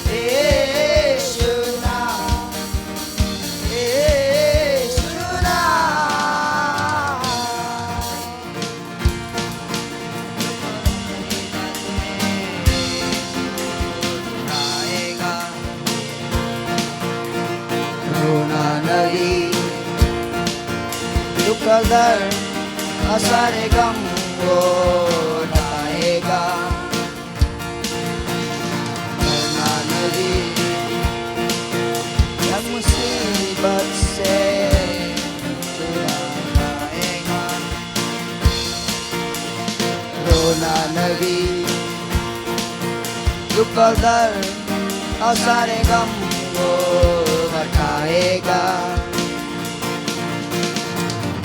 यीशु नाम, यीशु नाम. आएगा रोना नहीं दुख दर्द सारे गम को हटाएगा, डरना नहीं हर मुसीबत से छुड़ाएगा, रोना नहीं दुख और दर्द और सारे गम को हटाएगा।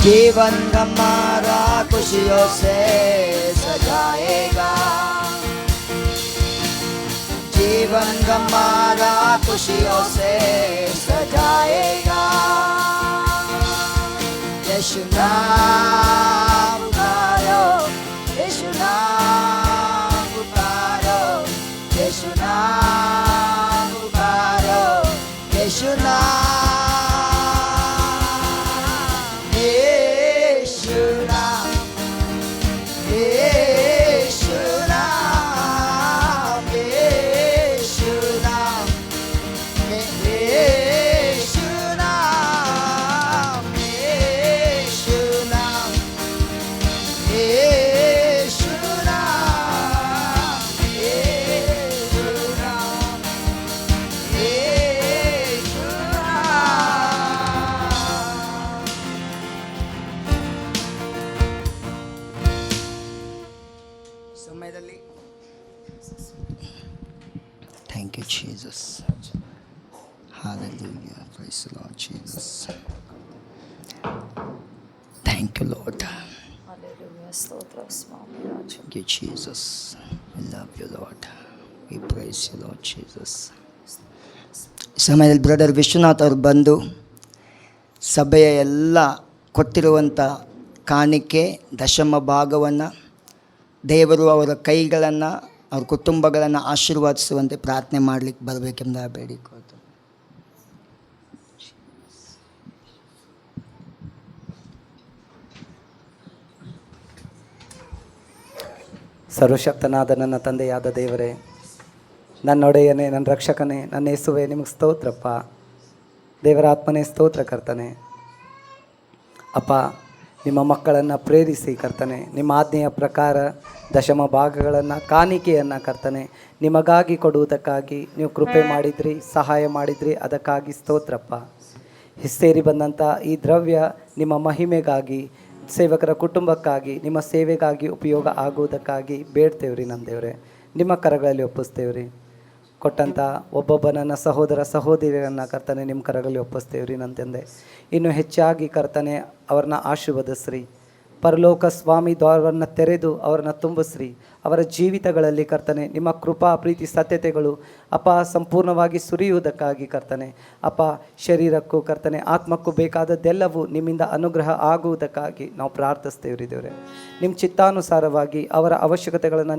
जीवन हमारा खुशियों से सजाएगा। जीवन हमारा खुशियों से सजाएगा। यीशु नाम पुकारो, यीशु नाम पुकारो, यीशु नाम पुकारो, यीशु नाम, यीशु नाम, यीशु नाम, यीशु नाम, यीशु नाम, यीशु नाम, यीशु नाम, यीशु नाम, यीशु नाम। ಸಮಯದಲ್ಲಿ thank you Jesus. Hallelujah. Praise the Lord Jesus. Thank you, Lord. Hallelujah. ಸ್ತೋತ್ರ ಸ್ವಾಮಿ ರಾಜ. Thank you, Jesus. We love you, Lord. We praise you, Lord Jesus. ಈ ಸಮಯದಲ್ಲಿ ಬ್ರದರ್ ವಿಶ್ವನಾಥ್ ಅವರು ಬಂದು ಸಭೆಯ ಎಲ್ಲ ಕೊಟ್ಟಿರುವಂಥ ಕಾಣಿಕೆ ದಶಮ ಭಾಗವನ್ನು ದೇವರು ಅವರ ಕೈಗಳನ್ನು ಅವ್ರ ಕುಟುಂಬಗಳನ್ನು ಆಶೀರ್ವಾದಿಸುವಂತೆ ಪ್ರಾರ್ಥನೆ ಮಾಡಲಿಕ್ಕೆ ಬರಬೇಕೆಂದು ಬೇಡಿಕೋದು. ಸರ್ವಶಕ್ತನಾದ ನನ್ನ ತಂದೆಯಾದ ದೇವರೇ, ನನ್ನೊಡೆಯನೇ, ನನ್ನ ರಕ್ಷಕನೇ, ನನ್ನ ಯೇಸುವೆ, ನಿಮಗೆ ಸ್ತೋತ್ರಪ್ಪ. ದೇವರ ಆತ್ಮನೇ ಸ್ತೋತ್ರ ಕರ್ತನೆ. ಅಪ್ಪ, ನಿಮ್ಮ ಮಕ್ಕಳನ್ನು ಪ್ರೇರಿಸಿ ಕರ್ತನೆ, ನಿಮ್ಮ ಆಜ್ಞೆಯ ಪ್ರಕಾರ ದಶಮ ಭಾಗಗಳನ್ನು ಕಾಣಿಕೆಯನ್ನು ಕರ್ತನೆ ನಿಮಗಾಗಿ ಕೊಡುವುದಕ್ಕಾಗಿ ನೀವು ಕೃಪೆ ಮಾಡಿದ್ರಿ, ಸಹಾಯ ಮಾಡಿದ್ರಿ. ಅದಕ್ಕಾಗಿ ಸ್ತೋತ್ರಪ್ಪ. ಸೇರಿ ಬಂದಂಥ ಈ ದ್ರವ್ಯ ನಿಮ್ಮ ಮಹಿಮೆಗಾಗಿ, ಸೇವಕರ ಕುಟುಂಬಕ್ಕಾಗಿ, ನಿಮ್ಮ ಸೇವೆಗಾಗಿ ಉಪಯೋಗ ಆಗುವುದಕ್ಕಾಗಿ ಬೇಡ್ತೇವ್ರಿ. ನನ್ನ ದೇವರೇ, ನಿಮ್ಮ ಕರಗಳಲ್ಲಿ ಒಪ್ಪಿಸ್ತೇವ್ರಿ. ಕೊಟ್ಟಂಥ ಒಬ್ಬೊಬ್ಬ ನನ್ನ ಸಹೋದರ ಸಹೋದರಿಯರನ್ನು ಕರ್ತನೆ ನಿಮ್ಮ ಕರಗಳಲ್ಲಿ ಒಪ್ಪಿಸ್ತೇವ್ರಿ. ನನ್ನ ತಂದೆ, ಇನ್ನು ಹೆಚ್ಚಾಗಿ ಕರ್ತನೆ ಅವ್ರನ್ನ ಆಶೀರ್ವದಿಸ್ರಿ. ಪರಲೋಕ ಸ್ವಾಮಿ ದ್ವಾರವನ್ನು ತೆರೆದು ಅವರನ್ನು ತುಂಬಿಸ್ರಿ. ಅವರ ಜೀವಿತಗಳಲ್ಲಿ ಕರ್ತನೆ ನಿಮ್ಮ ಕೃಪಾ ಪ್ರೀತಿ ಸತ್ಯತೆಗಳು ಅಪ್ಪ ಸಂಪೂರ್ಣವಾಗಿ ಸುರಿಯುವುದಕ್ಕಾಗಿ ಕರ್ತನೆ ಅಪ್ಪ ಶರೀರಕ್ಕೂ ಕರ್ತನೆ ಆತ್ಮಕ್ಕೂ ಬೇಕಾದದ್ದೆಲ್ಲವೂ ನಿಮ್ಮಿಂದ ಅನುಗ್ರಹ ಆಗುವುದಕ್ಕಾಗಿ ನಾವು ಪ್ರಾರ್ಥಿಸ್ತೇವ್ರಿ ದೇವರೇ. ನಿಮ್ಮ ಚಿತ್ತಾನುಸಾರವಾಗಿ ಅವರ ಅವಶ್ಯಕತೆಗಳನ್ನು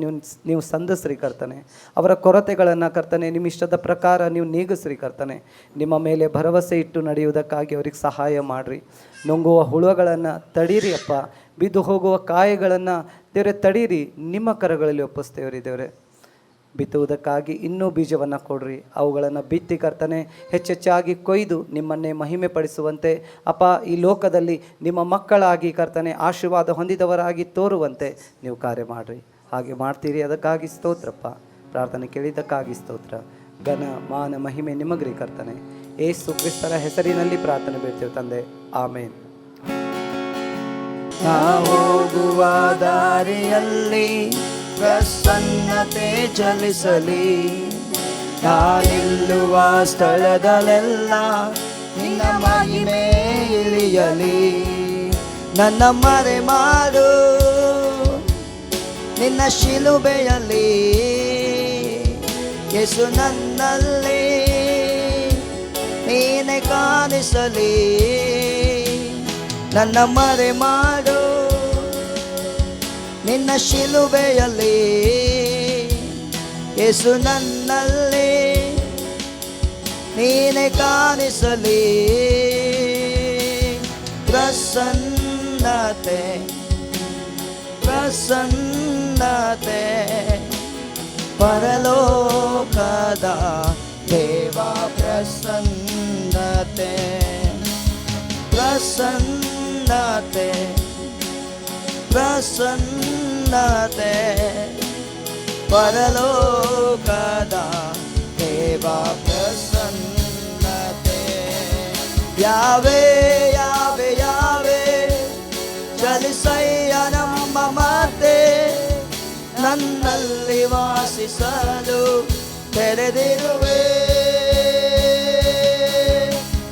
ನೀವು ಸಂಧಿಸ್ರಿ ಕರ್ತನೆ. ಅವರ ಕೊರತೆಗಳನ್ನು ಕರ್ತನೆ ನಿಮ್ಮ ಇಷ್ಟದ ಪ್ರಕಾರ ನೀವು ನೀಗಿಸ್ರಿ ಕರ್ತನೆ. ನಿಮ್ಮ ಮೇಲೆ ಭರವಸೆ ಇಟ್ಟು ನಡೆಯುವುದಕ್ಕಾಗಿ ಅವ್ರಿಗೆ ಸಹಾಯ ಮಾಡಿರಿ. ನುಂಗುವ ಹುಳುಗಳನ್ನು ತಡೀರಿ ಅಪ್ಪ. ಬಿದ್ದು ಹೋಗುವ ಕಾಯಿಗಳನ್ನು ದೇವರೇ ತಡೀರಿ. ನಿಮ್ಮ ಕರಗಳಲ್ಲಿ ಒಪ್ಪಿಸ್ತೇವ್ರಿ ದೇವರೇ. ಬಿತ್ತುವುದಕ್ಕಾಗಿ ಇನ್ನೂ ಬೀಜವನ್ನು ಕೊಡ್ರಿ. ಅವುಗಳನ್ನು ಬಿತ್ತಿ ಕರ್ತನೆ ಹೆಚ್ಚೆಚ್ಚಾಗಿ ಕೊಯ್ದು ನಿಮ್ಮನ್ನೇ ಮಹಿಮೆ ಪಡಿಸುವಂತೆ ಅಪ್ಪ ಈ ಲೋಕದಲ್ಲಿ ನಿಮ್ಮ ಮಕ್ಕಳಾಗಿ ಕರ್ತನೆ ಆಶೀರ್ವಾದ ಹೊಂದಿದವರಾಗಿ ತೋರುವಂತೆ ನೀವು ಕಾರ್ಯ ಮಾಡಿರಿ. ಹಾಗೆ ಮಾಡ್ತೀರಿ, ಅದಕ್ಕಾಗಿ ಸ್ತೋತ್ರಪ್ಪ. ಪ್ರಾರ್ಥನೆ ಕೇಳಿದ್ದಕ್ಕಾಗಿ ಸ್ತೋತ್ರ. ಘನ ಮಾನ ಮಹಿಮೆ ನಿಮಗ್ರಿ ಕರ್ತನೆ. ಯೇಸು ಕ್ರಿಸ್ತರ ಹೆಸರಿನಲ್ಲಿ ಪ್ರಾರ್ಥನೆ ಬೇಡ್ತೇವೆ ತಂದೆ, ಆಮೇನ್. ಹೋಗುವ ದಾರಿಯಲ್ಲಿ ಪ್ರಸನ್ನತೆ ಚಲಿಸಲಿ, ನಿಲ್ಲುವ ಸ್ಥಳದಲ್ಲೆಲ್ಲ ನಿನ್ನ ಮಹಿಮೆ ಇಳಿಯಲಿ. ನನ್ನ ಮರೆ ಮಾಡು ನಿನ್ನ ಶಿಲುಬೆಯಲ್ಲಿ, ಯೇಸು ನನ್ನಲ್ಲಿ ನೀನೆ ಕಾಣಿಸಲಿ. ನನ್ನ ಮರೆ ಮಾಡು ನಿನ್ನ ಶಿಲುಬೆಯಲ್ಲಿ, ಯೇಸು ನನ್ನಲ್ಲಿ ನೀನೆ ಕಾಣಿಸಲಿ. ಪ್ರಸನ್ನತೆ ಪ್ರಸನ್ನತೆ ಪರಲೋಕದ ದೇವ ಪ್ರಸನ್ನತೆ ಪ್ರಸನ್ನತೆ ಪ್ರಸನ್ನತೆ ಪರಲೋಕದ ದೇವ ಪ್ರಸನ್ನತೆ. ಯಾವೇ ಯಾವೇ ಯಾವೇ ಚಲಿಸಯ್ಯ ನಮ್ಮ ಮಾತೆ, ನನ್ನಲ್ಲಿ ವಾಸಿಸಲು ತೆರೆದಿರುವೆ.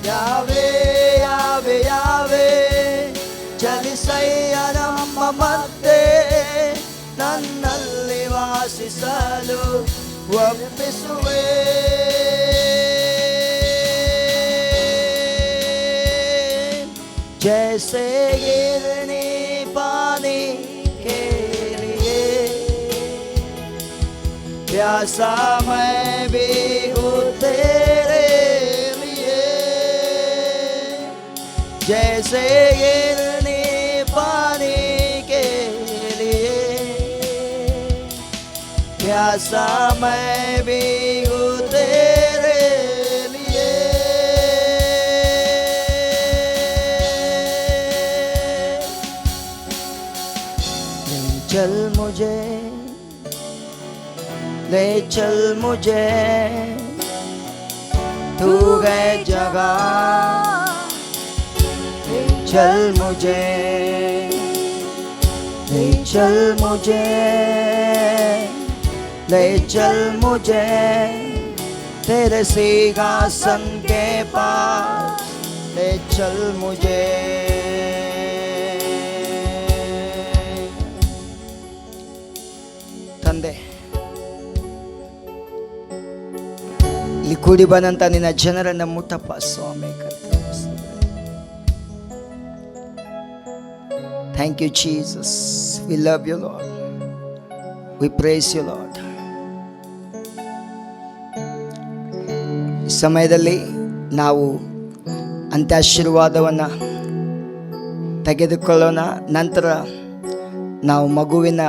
ಯಾವೇ ಯಾವೇ ಯಾವೇ ಚಲಿಸಯ್ಯ ನಮ್ಮ ಮತ್ತೆ ನನ್ನಲ್ಲಿ ವಾಸಿಸಲು ಒಪ್ಪಿಸುವೆ. जैसे गिरने पानी के लिए प्यासा मैं भी हूँ तेरे लिए. जैसे गिरने पानी के लिए प्यासा मैं भी हूँ तेरे लिए. चल मुझे ले चल मुझे तू गए जगह. ले चल मुझे ले चल मुझे ले चल मुझे तेरे सिंहासन के पास. ले चल मुझे. ತಂದೆ, ಇಲ್ಲಿ ಕೂಡಿ ಬಂದಂತ ನಿನ್ನ ಜನರನ್ನ ಮುಟ್ಟಪ್ಪ ಸ್ವಾಮಿ. Thank you Jesus. We love you lord. We praise you lord. ಈ ಸಮಯದಲ್ಲಿ ನಾವು ಅಂತ್ಯಾಶೀರ್ವಾದವನ್ನು ತೆಗೆದುಕೊಳ್ಳೋಣ. ನಂತರ ನಾವು ಮಗುವಿನ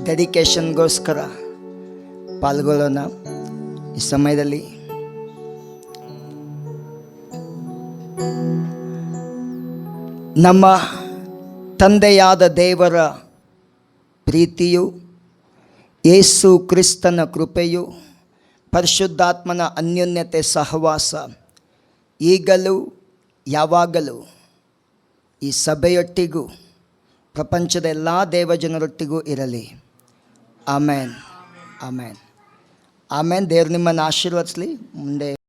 ಡೆಡಿಕೇಶನ್ಗೋಸ್ಕರ ಪಾಲ್ಗೊಳ್ಳೋಣ. ಈ ಸಮಯದಲ್ಲಿ ನಮ್ಮ ತಂದೆಯಾದ ದೇವರ ಪ್ರೀತಿಯು, ಯೇಸು ಕ್ರಿಸ್ತನ ಕೃಪೆಯು, ಪರಿಶುದ್ಧಾತ್ಮನ ಅನ್ಯೋನ್ಯತೆ ಸಹವಾಸ ಈಗಲೂ ಯಾವಾಗಲೂ ಈ ಸಭೆಯೊಟ್ಟಿಗೂ ಪ್ರಪಂಚದ ಎಲ್ಲ ದೇವಜನರೊಟ್ಟಿಗೂ ಇರಲಿ. ಆಮೇನ್, ಆಮೇನ್, ಆಮೇನ್. ದೇವರು ನಿಮ್ಮನ್ನು ಆಶೀರ್ವದಿಸಲಿ. ಮುಂದೆ